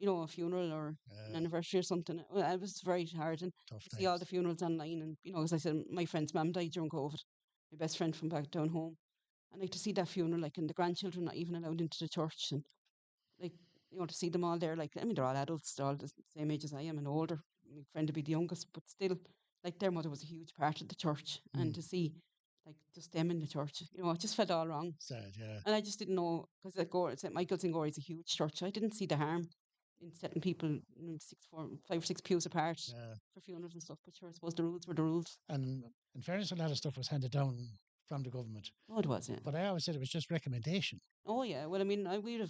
a funeral or an yeah. anniversary or something. Well, it was very hard. And Tough to see all times. the funerals online. And, as I said, my friend's mum died during COVID. My best friend from back down home. And like to see that funeral, like, and the grandchildren not even allowed into the church. And like, to see them all there, like, I mean, they're all adults, they're all the same age as I am and older. My friend would be the youngest, but still, like, their mother was a huge part of the church. And to see, like, just them in the church, it just felt all wrong. Sad, yeah, And I just didn't know, because St. Michael's in Gore is a huge church. I didn't see the harm in setting people 5 or 6 pews apart yeah. for funerals and stuff. But sure, I suppose the rules were the rules. And in fairness, a lot of stuff was handed down from the government. Oh, it was, yeah. But I always said it was just recommendation. Oh, yeah. Well, I mean, we'd have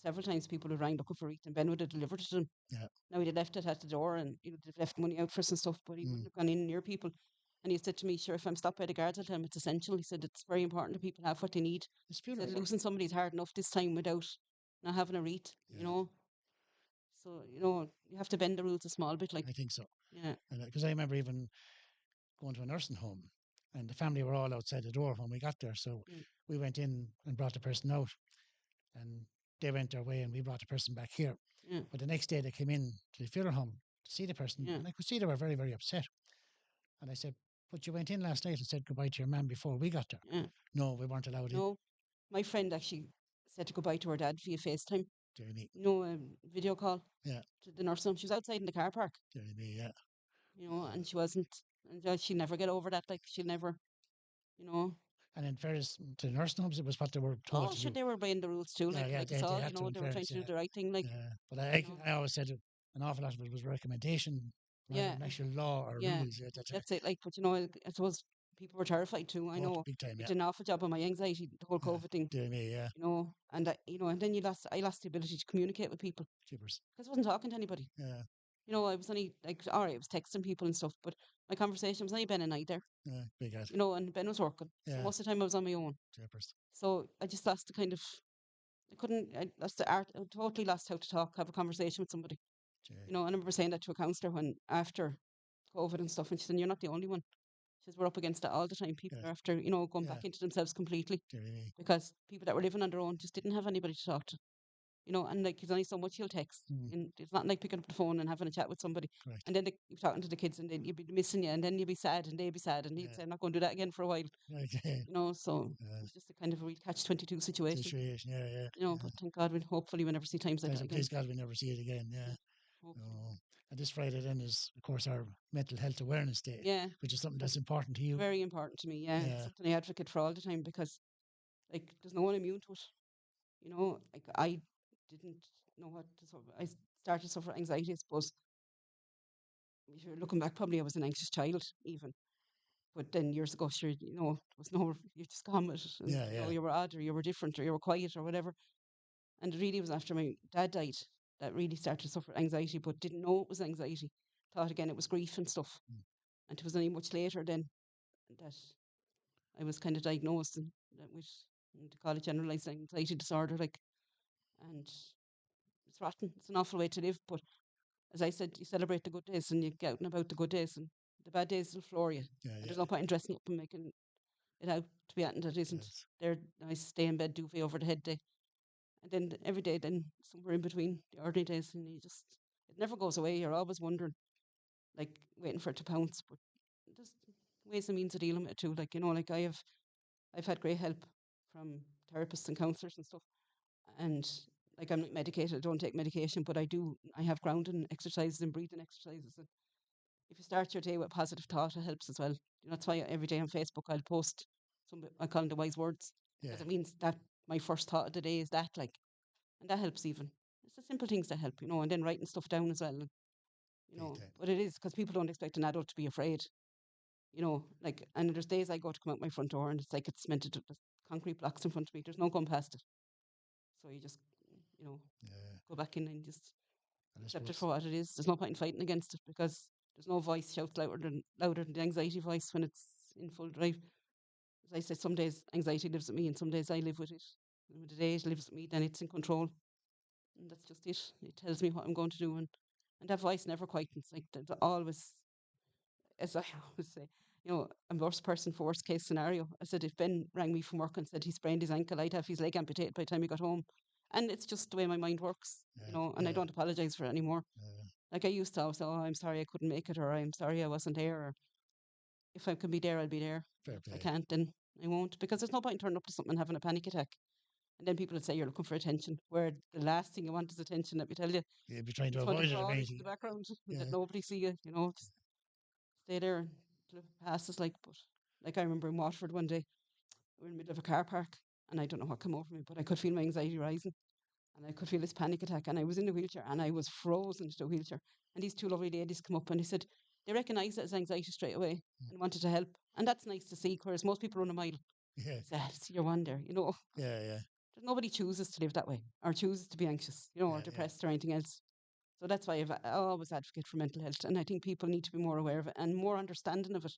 several times people who rang looking for it and Ben would have delivered it to them. Yeah. Now he'd have left it at the door and he'd have left money out for us and stuff, but he wouldn't have gone in near people. And he said to me, sure, if I'm stopped by the guards, I'll tell him it's essential. He said it's very important that people have what they need. It's He said funeral. losing somebody's hard enough this time without not having a wreath, So, you have to bend the rules a small bit, like. I think so. Yeah. Because I remember even going to a nursing home and the family were all outside the door when we got there. So we went in and brought the person out and they went their way and we brought the person back here. Yeah. But the next day they came in to the funeral home to see the person and I could see they were very, very upset. And I said, but you went in last night and said goodbye to your man before we got there. Yeah. No, we weren't allowed in. No, my friend actually said to goodbye to her dad via FaceTime. Dear me. Video call. Yeah. To the nursing home. She was outside in the car park. Dear me, yeah. And she wasn't. And she'll never get over that. Like, she'll never, And in fairness to the nursing homes, it was what they were told Oh, to sure, do. they were buying the rules too. Like, Yeah, like they us all, had to, in they were trying fairness, to do the right thing. Like, but I always said an awful lot of it was recommendation rather yeah, than actual law or yeah, rules. that's it. Like, but I suppose people were terrified too. I know Big time, it yeah. did an awful job on my anxiety, the whole COVID thing. Dear me, yeah. And and then I lost the ability to communicate with people Cheapers. because I wasn't talking to anybody. Yeah. I was only like, all right, I was texting people and stuff, but my conversation was only Ben and I there. Yeah, big ad. And Ben was working. So most of the time I was on my own. Cheapers. So I just lost the kind of I couldn't. I lost the art. I totally lost how to talk, have a conversation with somebody. Gee, You know, I remember saying that to a counsellor when after COVID and stuff, and she said, "You're not the only one." She says, "We're up against that all the time. People yeah, are after, going yeah, back into themselves completely really. because people that were living on their own just didn't have anybody to talk to. And like there's only so much you'll text. Mm, And it's not like picking up the phone and having a chat with somebody. correct. And then you're talking to the kids and then you'll be missing you and then you'll be sad and they'll be sad and he'd Yeah, say, I'm not going to do that again for a while. okay. So it's just a kind of a real catch-22 situation. Situation, yeah, yeah, But yeah. thank God hopefully we never see times like that again. Please God, we never see it again. Yeah. Yeah, hopefully. Oh. And this Friday then is, of course, our Mental Health Awareness Day, Yeah, which is something that's that's important to you. very important to me. Yeah, it's Yeah, something I advocate for all the time because like there's no one immune to it. Like I didn't know what to suffer. I started to suffer anxiety, I suppose. If you're looking back, probably I was an anxious child even. But then years ago, sure, there was no, you just gone with it. And, yeah, yeah, you were odd or you were different or you were quiet or whatever. And it really was after my dad died that really started to suffer anxiety, but didn't know it was anxiety. Thought again it was grief and stuff. mm, And it was only much later then that I was kind of diagnosed and that with they call it generalized anxiety disorder, like, and it's rotten. It's an awful way to live. But as I said, you celebrate the good days and you get out and about the good days, and the bad days will floor you. yeah, And yeah. there's no point in dressing up and making it out to be anything that isn't. Yes, There, I stay in bed duvet over the head day, and then every day, then somewhere in between the ordinary days, and it never goes away. You're always wondering, like waiting for it to pounce, but just ways and means of dealing with it too. Like like I've had great help from therapists and counselors and stuff, and like I'm not medicated. I don't take medication, but I have grounding exercises and breathing exercises. And if you start your day with positive thought, it helps as well. That's why every day on Facebook I'll post I call them the wise words yeah, because it means that my first thought of the day is that, like, and that helps even. It's the simple things that help, and then writing stuff down as well. big time. But it is because people don't expect an adult to be afraid. Like, and there's days I go to come out my front door and it's like it's meant to there's concrete blocks in front of me. There's no going past it. So you just, you know, Yeah, go back in and just and I accept it suppose, for what it is. There's no point in fighting against it because there's no voice shouts louder than the anxiety voice when it's in full drive. As I said, some days anxiety lives with me and some days I live with it. And when the day it lives with me, then it's in control. And that's just it. It tells me what I'm going to do, and that voice never quietens. Like there's always, as I always say, I'm worst person for worst case scenario. I said if Ben rang me from work and said he sprained his ankle, I'd have his leg amputated by the time he got home. And it's just the way my mind works, yeah, and I yeah, don't apologize for it anymore. uh, Like I used to always say, oh, I'm sorry I couldn't make it, or I'm sorry I wasn't there, or if I can be there, I'll be there. And fair if I play. can't, then I won't, because there's no point in turning up to something and having a panic attack. And then people would say you're looking for attention, where the last thing you want is attention. Let me tell you, You'd be trying you to just want to avoid it if crawl into anything. the background and Yeah, let nobody see you. Just stay there until it passes. Like I remember in Waterford one day, we were in the middle of a car park, and I don't know what came over me, but I could feel my anxiety rising, and I could feel this panic attack, and I was in the wheelchair, and I was frozen into the wheelchair. And these two lovely ladies come up, and they said they recognised it as anxiety straight away mm, and wanted to help, and that's nice to see. Whereas most people run a mile. yeah, I said, "See, you're one there, yeah, yeah, Nobody chooses to live that way or chooses to be anxious, or yeah, yeah. depressed or anything else. So that's why I always advocate for mental health. And I think people need to be more aware of it and more understanding of it.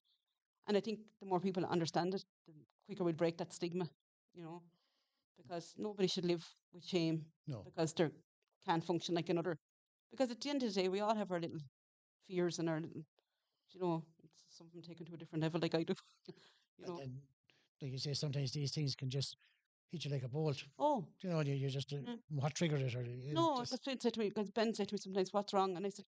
And I think the more people understand it, the quicker we'll break that stigma, you know, because nobody should live with shame No, because they can't function like another. Because at the end of the day, we all have our little fears and our little, it's something taken to a different level, like I do, you and know. then, like you say, sometimes these things can just hit you like a bolt. Oh, You just yeah. what triggered it, or it No, just because Ben said to me sometimes, "What's wrong?" And I said,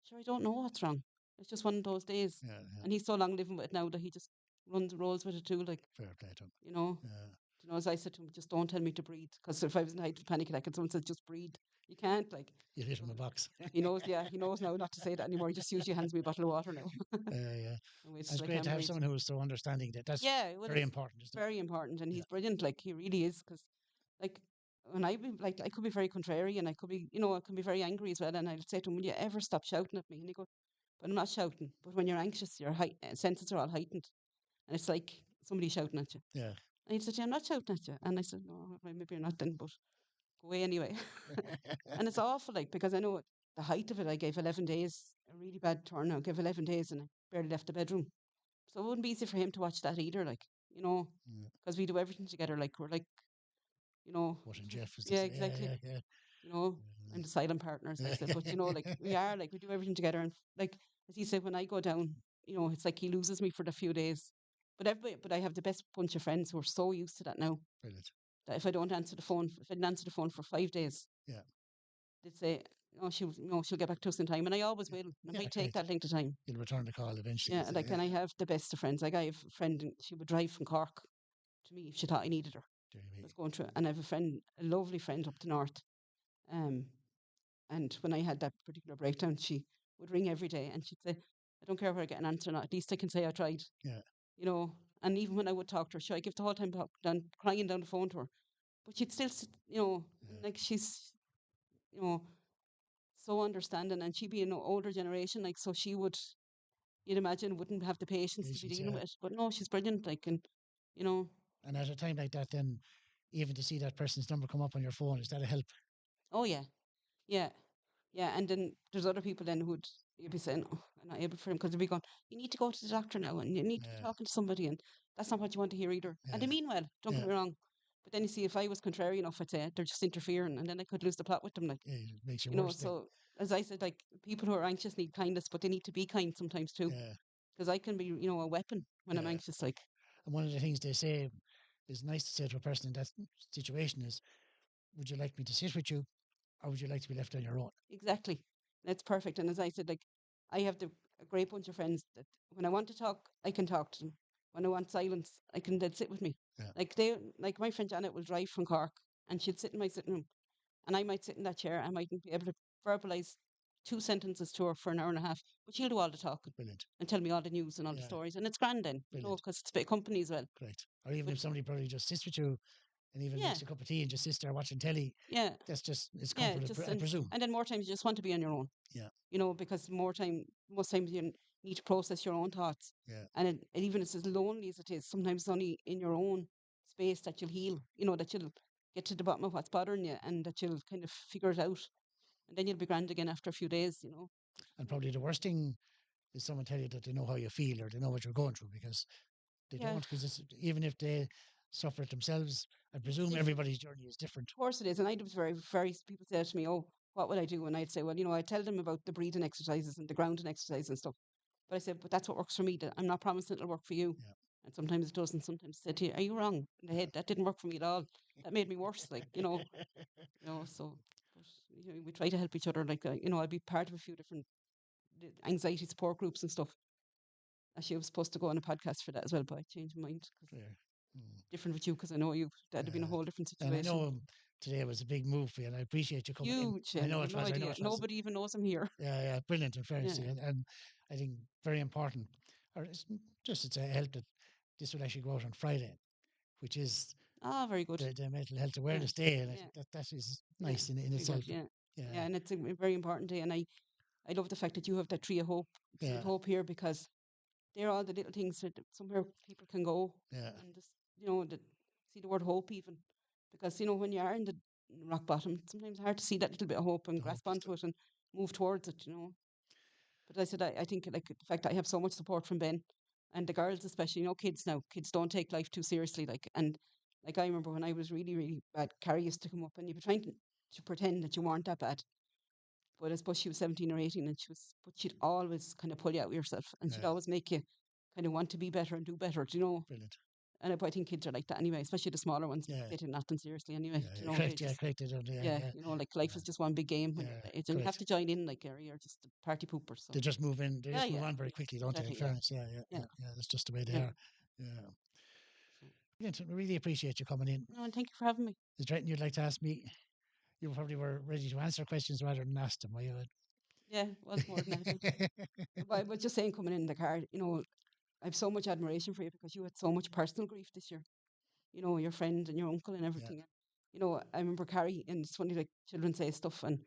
"Sure, I don't know what's wrong. It's just one of those days." yeah, yeah, And he's so long living with it now that he just rolls with it too. Like, fair play to him. you know, Yeah, as I said to him, just don't tell me to breathe. Because if I was in a height of panic attack and someone said just breathe, you can't. Like, you hit so him a box. he knows. Yeah, he knows now not to say that anymore. He just usually hands me a bottle of water now Yeah, and waits it's till I great to can have breathe. someone who is so understanding. That's Yeah, well, very it's important, isn't it? very important, and Yeah, he's brilliant. Like he really is. Because like when I could be very contrary, and I could be, I can be very angry as well. And I'd say to him, "Will you ever stop shouting at me?" And he goes, "But I'm not shouting. But when you're anxious, your senses are all heightened, and it's like somebody shouting at you." yeah, And he said, "Yeah, I'm not shouting at you." And I said, "No, well, maybe you're not then, but go away anyway." And it's awful, like, because I know the height of it. I gave 11 days, a really bad turn. I gave 11 days, and I barely left the bedroom. So it wouldn't be easy for him to watch that either, like, yeah, because we do everything together. Like we're like you know. What and Jeff, as they Yeah, say. exactly. Yeah. You know, I'm the silent partner, as I said, but you know, like we are, like we do everything together, and like as he said, when I go down, you know, it's like he loses me for the few days. But everybody, but I have the best bunch of friends who are so used to that now Brilliant. that if I don't answer the phone, if I didn't answer the phone for 5 days, Yeah. they'd say, "Oh, she'll get back to us in time," and I always will. And it Yeah, might take great. that length of time. You'll return the call eventually. Yeah, like, and I have the best of friends. Like, I have a friend, and she would drive from Cork to me if she thought I needed her. Dear I me. was going through, and I have a friend, a lovely friend up the north. Um, and when I had that particular breakdown, she would ring every day, and she'd say, "I don't care whether I get an answer or not. At least I can say I tried." Yeah. You know. And even when I would talk to her, I give the whole time crying down the phone to her, but she'd still, you know, Yeah. like she's, you know, so understanding, and she'd be an older generation, like so she would, you'd imagine, wouldn't have the patience to be Patience, dealing yeah. with it. But no, she's brilliant, like, and you know, And at a time like that, then even to see that person's number come up on your phone, is that a help? oh yeah, yeah, yeah. And then there's other people then who'd you'd be saying, "Oh, I'm not able for him," because they'd be going, "You need to go to the doctor now, and you need to be Yeah. talking to somebody," and that's not what you want to hear either. And they Yeah. mean well, don't get Yeah. me wrong. But then you see, if I was contrary enough, I'd say they're just interfering, and then I could lose the plot with them, like, Yeah. It makes you you know. worse then. So as I said, like people who are anxious need kindness, but they need to be kind sometimes too, Yeah. because I can be, you know, a weapon when I'm Yeah. anxious, like. And one of the things they say is nice to say to a person in that situation is, would you like me to sit with you, or would you like to be left on your own? Exactly. That's perfect. And as I said, like I have a great bunch of friends that when I want to talk, I can talk to them. When I want silence, I can they'll sit with me. Yeah. Like my friend Janet will drive from Cork and she'd sit in my sitting room and I might sit in that chair. I mightn't be able to verbalize two sentences to her for an hour and a half, but she'll do all the talking Brilliant. and tell me all the news and all the Yeah. stories. And it's grand then, you know, Brilliant. because it's a bit of company as well. Great. Or even But if somebody probably just sits with you and even yeah, makes a cup of tea and just sits there watching telly, yeah, that's just, it's yeah, comfort, just I presume. and then more times you just want to be on your own. Yeah. You know, because most times you need to process your own thoughts. Yeah. And even it's as lonely as it is, sometimes it's only in your own space that you'll heal, you know, that you'll get to the bottom of what's bothering you and that you'll kind of figure it out. And then you'll be grand again after a few days, you know. And probably the worst thing is someone tell you that they know how you feel or they know what you're going through, because they Yeah, don't, because even if they suffer it themselves, I it's presume different. everybody's journey is different. Of course it is. And I was very, people say to me, "Oh, what would I do?" And I'd say, "Well, you know, I tell them about the breathing exercises and the grounding exercise and stuff." But I said, "But that's what works for me. I'm not promising it'll work for you." Yeah. And sometimes it doesn't. Sometimes I say to you, "Are you wrong in the head? That didn't work for me at all. That made me worse." Like, you know, so, but, you know, we try to help each other. Like, you know, I'll be part of a few different anxiety support groups and stuff. Actually, I was supposed to go on a podcast for that as well, but I changed my mind because Clear. Mm. different with you, because I know you, that'd have been a whole different And I situation. know today was a big move for you, and I appreciate you coming in. Huge, I and know you've it no was. I know idea. it was. Nobody even knows I'm here. Yeah, yeah, brilliant in fairness Yeah. to you, and I think very important. Or it's a help that this will actually go out on Friday, which is Ah, very good. the Mental Health Yeah. Awareness Day, and I Yeah. think that is Yeah. nice in Very good. itself. Yeah. Yeah. Yeah, And it's a very important day. And I love the fact that you have that tree of hope, tree of yeah, hope here, because they're all the little things that somewhere people can go yeah. and just, you know, see the word hope even. Because, you know, when you are in the rock bottom, sometimes it's hard to see that little bit of hope and The hope grasp is onto it and move towards it, you know. But I said, I think like the fact that I have so much support from Ben and the girls, especially, you know, kids now, kids don't take life too seriously. Like, and like I remember when I was really, really bad, Carrie used to come up and you'd be trying to pretend that you weren't that bad. But I suppose she was 17 or 18 and but she'd always kind of pull you out of yourself and she'd yeah, always make you kind of want to be better and do better, do you know? brilliant. And I think kids are like that anyway, especially the smaller ones. Yeah, They take nothing seriously anyway, yeah, do you yeah, know? They correct. Yeah, just, correct. They don't. Yeah, yeah, yeah, you know, like life yeah, is just one big game when you're yeah, that age and you have correct. to join in, like, Gary, you're just a party pooper. So, They just move in. They yeah, just move yeah, on very yeah, quickly, don't they? In exactly, yeah, fairness, yeah, yeah, yeah, yeah, yeah. That's just the way they yeah. are. Yeah. So, Brilliant. I really appreciate you coming in. no, and thank you for having me. Is there anything you'd like to ask me? You probably were ready to answer questions rather than ask them, were you? Yeah, it was more than that. But I was just saying, coming in the car, you know, I have so much admiration for you because you had so much personal grief this year. You know, your friend and your uncle and Yeah, everything. You know, I remember Carrie, and it's funny, like children say stuff, and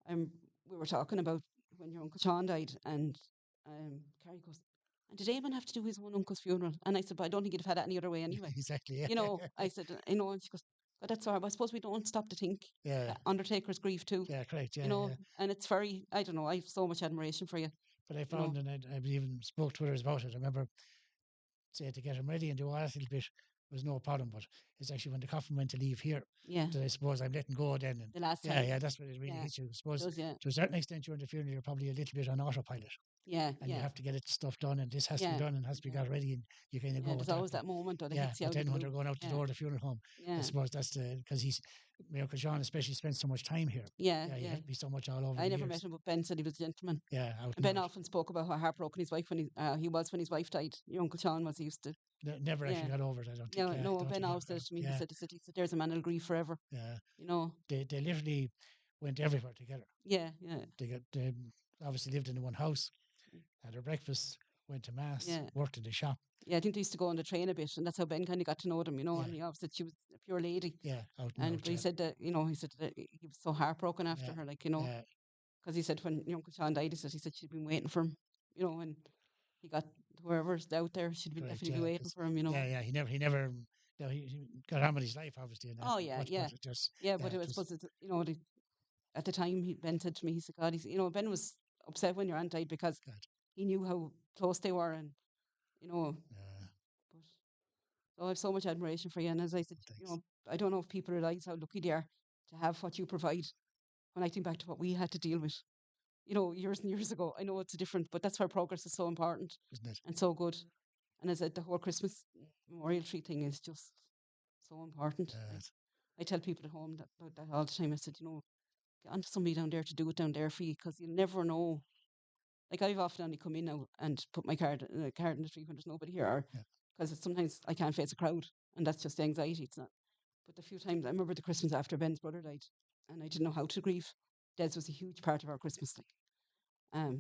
um, we were talking about when your uncle Sean died, and Carrie goes, "And did Eamon have to do his own uncle's funeral?" And I said, "But I don't think he'd have had it any other way anyway." exactly. You Yeah, know, I said, you know, and she goes, "God, that's all right. But I suppose we don't stop to think yeah, that Undertaker's grief too." yeah, correct. You Yeah, know, yeah. and it's very, I don't know, I have so much admiration for you. But I You know, found, and I even spoke to others about it. I remember saying to get him ready and do all that little bit. was no problem. But it's actually when the coffin went to leave here Yeah. that I suppose I'm letting go then. And The last yeah, time. yeah, that's when it really Yeah. hits you. I It suppose does. Yeah. to a certain extent during the funeral, you're probably a little bit on autopilot Yeah. and you Yeah. have to get it stuff done and this has to be Yeah. done and has to be Yeah. got ready and you kind of Yeah. go with There's that. always But that moment that it yeah, hits you but out of then the when blue. they're going out the Yeah. door of the funeral home, I Yeah. suppose that's the because he's Uncle Sean especially spent so much time here. Yeah. Yeah, he Yeah. helped me so much all over I the never met years. him, but Ben said he was a gentleman. Yeah, out And and Ben out. often spoke about how heartbroken his wife when he was when his wife died. Your Uncle Sean was. He used to. Never actually Yeah. got over it. I don't think. Yeah. Yeah, I No. don't Ben think he always ever said got it over. to me. Yeah, He said, "There's a man who'll grieve forever." yeah. You know. They literally went everywhere together. Yeah. Yeah. They obviously lived in the one house, had their breakfast, went to mass, Yeah. worked in the shop. Yeah. I think they used to go on the train a bit, and that's how Ben kind of got to know them. Yeah, And he always said she was a pure lady. yeah, out and And out. but he Yeah, said that he said that he was so heartbroken after yeah, her, yeah. because he said when Uncle Sean died, he said she'd been waiting for him, and he got whoever's out there, she'd been Correct. definitely Yeah, be waiting because for him. yeah, yeah. He never. No, he got on with his life obviously and that, Oh but yeah, but yeah, but it just yeah. yeah, But it it was was supposed to, at the time Ben said to me, he said, God, Ben was upset when your aunt died because God. he knew how close they were, and you know, Yeah, but so I have so much admiration for you. And as I said, thanks. I don't know if people realize how lucky they are to have what you provide. When I think back to what we had to deal with, years and years ago. I know it's different, but that's where progress is so important Isn't it? and so good. And as I said, the whole Christmas memorial tree thing is just so important. Uh, I tell people at home about that all the time. I said, get onto somebody down there to do it down there for you because you never know. Like I've often only come in now and put my card in the tree when there's nobody here, or yeah, because sometimes I can't face a crowd, and that's just the anxiety. It's not. But the few times I remember the Christmas after Ben's brother died, and I didn't know how to grieve. Des was a huge part of our Christmas, like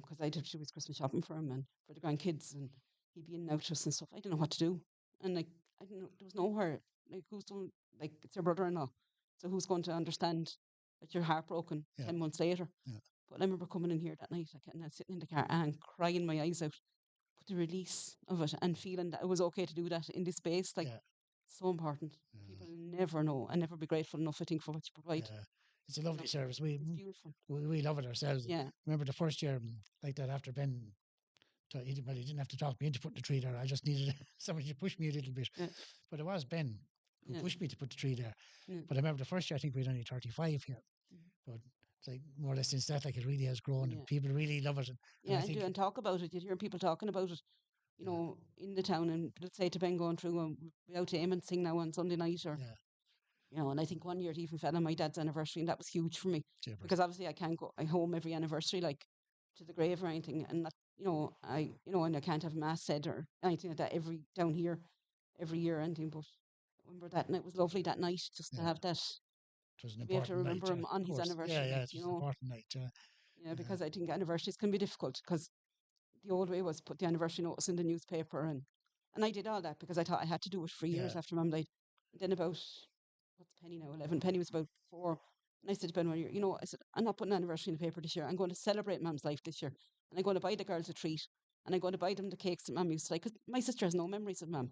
because I did do his Christmas shopping for him and for the grandkids, and he'd be in and out to us and stuff. I didn't know what to do, and like I didn't know there was nowhere. Like who's going? Like it's your brother-in-law, so who's going to understand that you're heartbroken yeah, 10 months later? yeah, But I remember coming in here that night, like, and I was sitting in the car and crying my eyes out. But the release of it and feeling that it was okay to do that in this space, like yeah. so important. Uh, People never know and never be grateful enough, I think, for what you provide. yeah. It's a lovely service. It's beautiful. We love it ourselves. Yeah, Remember the first year like that after Ben. He didn't have to talk me into putting the tree there. I just needed somebody to push me a little bit. yeah, But it was Ben who yeah, pushed me to put the tree there. yeah. But I remember the first year, I think we had only 35 here. Mhm. But it's like more or less since that, like it really has grown and Yeah. people really love it. And I Yeah, and do think, and talk about it. You'd hear people talking about it, yeah, in the town, and let's say to Ben going through without aim and sing now on Sunday night, or yeah, and I think one year it even fell on my dad's anniversary, and that was huge for me Jeepers. because obviously I can't go I home every anniversary like to the grave or anything, and that and I can't have mass said or anything like that every down here every year or anything. But I remember that, and it was lovely that night just to Yeah, have that it was an to be able to important night, remember him on of his course. Yeah, anniversary, yeah, it was an important night. because I think anniversaries can be difficult because the old way was put the anniversary notice in the newspaper, and I did all that because I thought I had to do it for Yeah, years after Mum died. And then about what's Penny now? 11. Penny was about 4. And I said to Ben one year, I said, I'm not putting an anniversary in the paper this year. I'm going to celebrate Mum's life this year. And I'm going to buy the girls a treat. And I'm going to buy them the cakes that Mum used to like. Because my sister has no memories of Mum.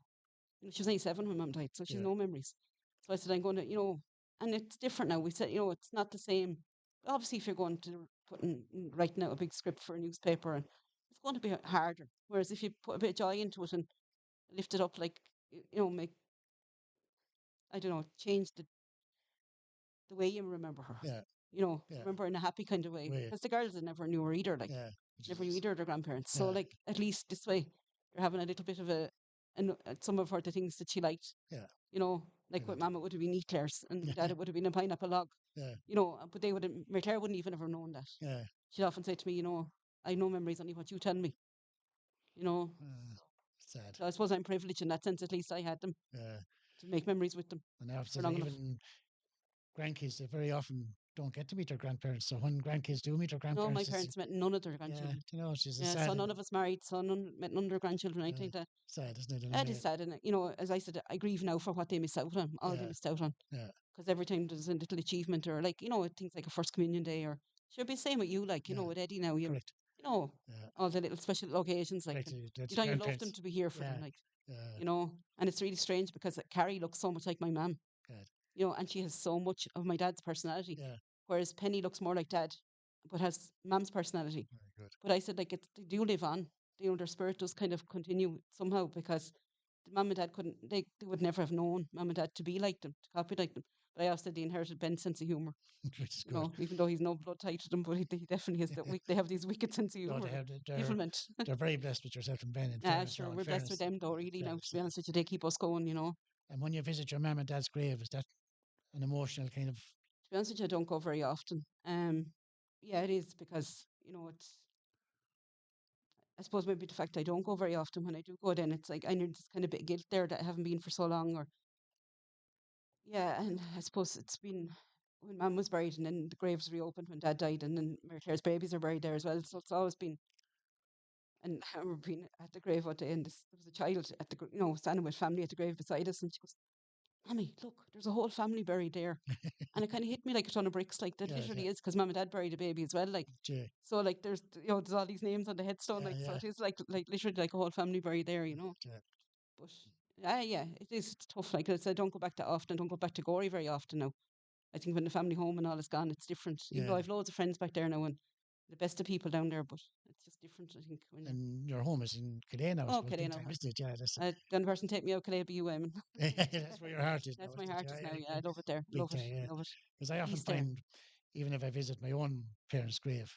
She was only 7 when Mum died, so she's yeah, no memories. So I said, I'm going to, and it's different now. We said, it's not the same. Obviously, if you're going to writing out a big script for a newspaper, and it's going to be harder. Whereas if you put a bit of joy into it and lift it up, like, make, I don't know, change the way you remember her. yeah, yeah. Remember in a happy kind of way. Way, Because the girls had never knew her either, like, yeah, which never knew is, either of their grandparents. So, yeah, like, at least this way, they're having a little bit of some of her the things that she liked. yeah, Like with good. Mum, it would have been eclairs, and Yeah, Dad, it would have been a pineapple log. yeah, But they would have, Mary Claire wouldn't even have known that. yeah. She'd often say to me, I have no memories, only what you tell me. You know, Uh, Sad. so I suppose I'm privileged in that sense. At least I had them Yeah. to make memories with them And now, for so long enough. even grandkids, they very often don't get to meet their grandparents. So when grandkids do meet their No, my grandparents, it's, parents met none of their yeah, grandchildren. it's just Yeah, sad so and none of us married, so none met none of their grandchildren. I think that sad, isn't it? In a it is way. sad, and as I said, I grieve now for what they missed out on, all they Yeah, missed out on. yeah, Because every time there's a little achievement, or like things like a first communion day, or should be the same with you, like yeah, with Eddie now, correct. you know Yeah, all the little special occasions, like, correct. and That's you love them grandparents. to be here for them, Yeah, like, yeah, and it's really strange because Carrie looks so much like my mum, good. and she has so much of my dad's personality, Yeah, whereas Penny looks more like dad, but has mum's personality. very good. But I said, like, they do live on. Their spirit does kind of continue somehow because mum and dad couldn't, they would never have known mum and dad to be like them, to copy like them. But I also said they inherited Ben's sense of humour. Which is You good. know, even though he's no blood tied to them, but he definitely has that. They have these wicked sense of No, humour. they have. Implement. They're very blessed with yourself and Ben. In Ah, fairness, sure, now, we're blessed with them though. in Really, now to fairness. be honest with you, they keep us going. You know, And when you visit your mum and dad's grave, is that an emotional kind of? to be honest with you, I don't go very often. Yeah, it is because you know it's. I suppose maybe the fact I don't go very often. When I do go, then it's like I know this kind of bit of guilt there that I haven't been for so long, or yeah, and I suppose it's been when Mum was buried, and then the graves reopened when Dad died, and then Mary Claire's babies are buried there as well. So it's always been. And I remember being at the grave one day, and there was a child at the standing with family at the grave beside us, and she goes, "Mommy, look, there's a whole family buried there." And it kind of hit me like a ton of bricks, like that Yeah, literally is because Mum and Dad buried a baby as well, like. yeah, So like there's all these names on the headstone, yeah, like so yeah, it is like literally like a whole family buried there, you know. yeah. But yeah, it is it's tough. Like I said, I don't go back that often. Don't go back to Gory very often now. I think when the family home and all is gone, it's different. Even though Yeah. I've loads of friends back there now and the best of people down there, but it's just different. I think when you're And your home is in Kildare now, I suppose, okay, you big know, time, isn't it? Yeah, that's the only person take me out could be you, Eamon. that's where your heart is now, That's my isn't it? heart Yeah, is now. yeah, Yeah, yeah. I love it there. Big Love it. time, yeah. Love it. Because I often Peace there. find, even if I visit my own parents' grave,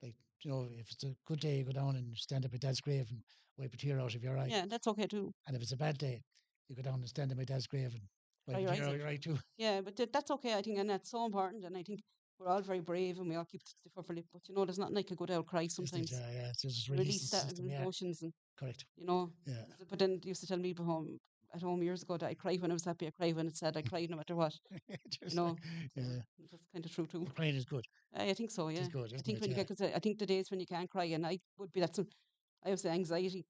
like, if it's a good day, you go down and stand up at dad's grave and wipe a tear out of your eye. Yeah, that's okay too. And if it's a bad day, you go down and stand at my dad's grave and Cry wipe a your tear eyes out of out. your eye too. Yeah, but that's okay, I think, and that's so important. And I think we're all very brave and we all keep the stiff upper lip. But there's nothing like a good old cry Isn't it? sometimes. Yeah, yeah. It's just releasing Release the that system. Yeah, emotions and correct. you know. Yeah. But then they used to tell me at home years ago that I cry when I was happy, I cry when it's sad, I cry no matter what. You Just like, know, so yeah. that's kind of true too. But crying is good. I think so. It is Yeah, good, I isn't think it? when you Yeah. get, because I think the days when you can't cry, and I would be that. Some I have the anxiety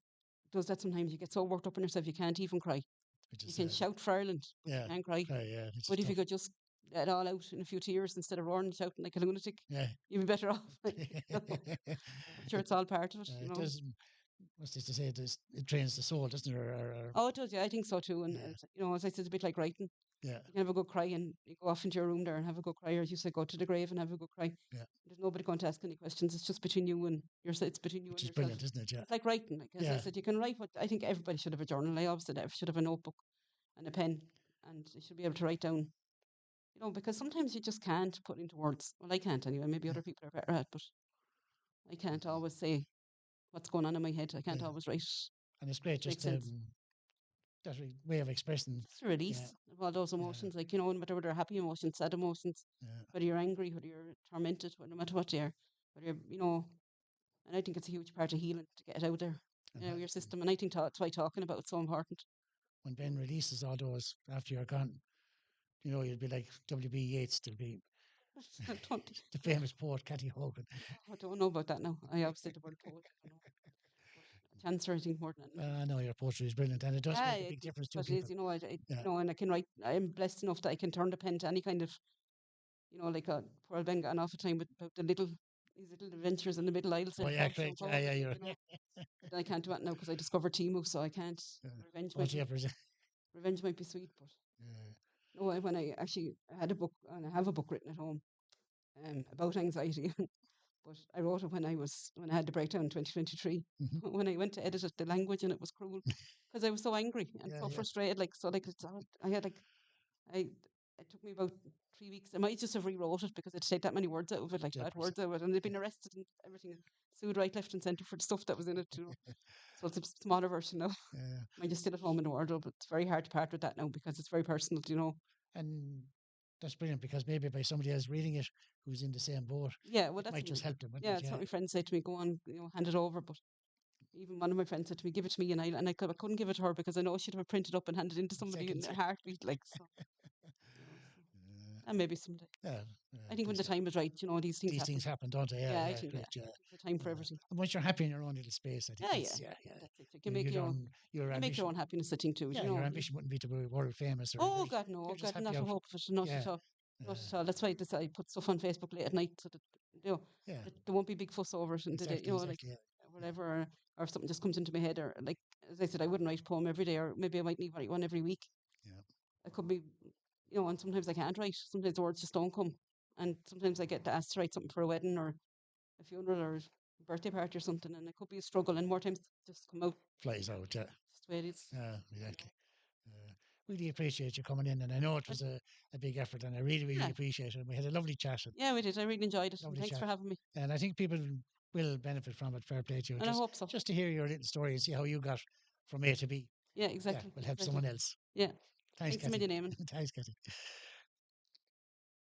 does that sometimes. You get so worked up on yourself you can't even cry. Which You is, can shout for Ireland, but you yeah, can't cry. cry, yeah, which is But if you tough. could just let it all out in a few tears instead of roaring and shouting like a lunatic, Yeah. you'd be better off. Like, I'm sure it, it's all part of it, it does, what's this to say, it trains the soul, doesn't it? Or Oh, it does, yeah, I think so too. And yeah, as I said, it's a bit like writing. yeah, You can have a good cry and you go off into your room there and have a good cry, or you say go to the grave and have a good cry. yeah. There's nobody going to ask any questions. It's just between you and yourself. It's between you Which and is yourself. brilliant, isn't it? Yeah. It's like writing. Like as I Yeah. said, you can write what I think everybody should have a journal. I always said that should have a notebook and a pen, and you should be able to write down. Because sometimes you just can't put into words. Well, I can't anyway. Maybe Yeah. other people are better at, but I can't always say what's going on in my head. I can't Yeah. always write. And it's great Make just sense. that way of expressing. Just a Yeah. release of all those Yeah. emotions. Like, no matter whether they're happy emotions, sad emotions, Yeah. whether you're angry, whether you're tormented, no matter what they are, whether and I think it's a huge part of healing to get it out there, And your system. And I think that's why talking about it's so important. when Ben releases all those after you're gone, you'd be like W.B. Yeats. There'll be I don't, the famous poet Cathy Hogan. I don't know about that now. I obviously the word poet, I don't know. But cancer, I think more than anything. I know your poetry is brilliant, and it does Yeah, make a big difference to but it people. is, Yeah. and I can write. I'm blessed enough that I can turn the pen to any kind of, like poor old Ben got an awful time with about these little adventures in the middle aisle Oh said yeah, Paul so great. Yeah, Paul, yeah. like, You're. but I can't do it now because I discovered Timu, so I can't. Yeah. Revenge Oh, might be jeepers. revenge might be sweet, but Yeah. no, when I actually had a book and I have a book written at home, about anxiety. But I wrote it when I had the breakdown in 2023. Hmm. When I went to edit it, the language in it was cruel because I was so angry and Yeah, so yeah. frustrated. I had I it took me about 3 weeks. I might just have rewrote it because I'd take that many words out of it, like bad Jeepers. words out of it, and they'd been arrested and everything, sued right, left, and centre for the stuff that was in it too. So it's a smaller version now. Yeah. Mine just still at home in the wardrobe, but it's very hard to part with that now because it's very personal. And that's brilliant because maybe by somebody else reading it who's in the same boat, Yeah, well, it might just help them, wouldn't yeah, it? it's Yeah. what my friends said to me. Go on, hand it over. But even one of my friends said to me, "Give it to me," and I couldn't give it to her because I know she'd have it printed up and handed it into In somebody in seconds. their heartbeat, like so. So. Yeah. And maybe someday. Yeah. I think when Good the stuff. time is right, these things These happen. things happen, don't they? Yeah, Yeah, I yeah, think great, yeah. there's a time for everything. And once you're happy in your own little space, I think Yeah, yeah, yeah. that's it. You can make You your own. don't, your You make your ambition, own happiness. I think too. yeah, your ambition wouldn't be to be world famous or Oh anything. God, no, oh You're just God, happy not a out. hope of it, not Yeah, at all, not uh, at all. That's why I put stuff on Facebook late at night so that yeah, that there won't be big fuss over it, and that exactly, like exactly. Yeah, whatever, or if something just comes into my head, or like as I said, I wouldn't write a poem every day, or maybe I might need write one every week. yeah, I could be, and sometimes I can't write. Sometimes the words just don't come, and sometimes I get asked to write something for a wedding or a funeral or a birthday party or something, and it could be a struggle, and more times just come out. flies out. Yeah, That's the way it is. Exactly. Really appreciate you coming in, and I know it But was a big effort, and I really, really yeah, appreciate it. And we had a lovely chat, yeah, we did. I really enjoyed it, and lovely thanks chat, for having me. and I think people will benefit from it. Fair play to you. And I hope so. Just to hear your little story and see how you got from A to B. Yeah, Yeah, exactly, will help exactly. someone else. Yeah. Thanks, Thanks a Cathy. million, Eamon. Thanks, Cathy.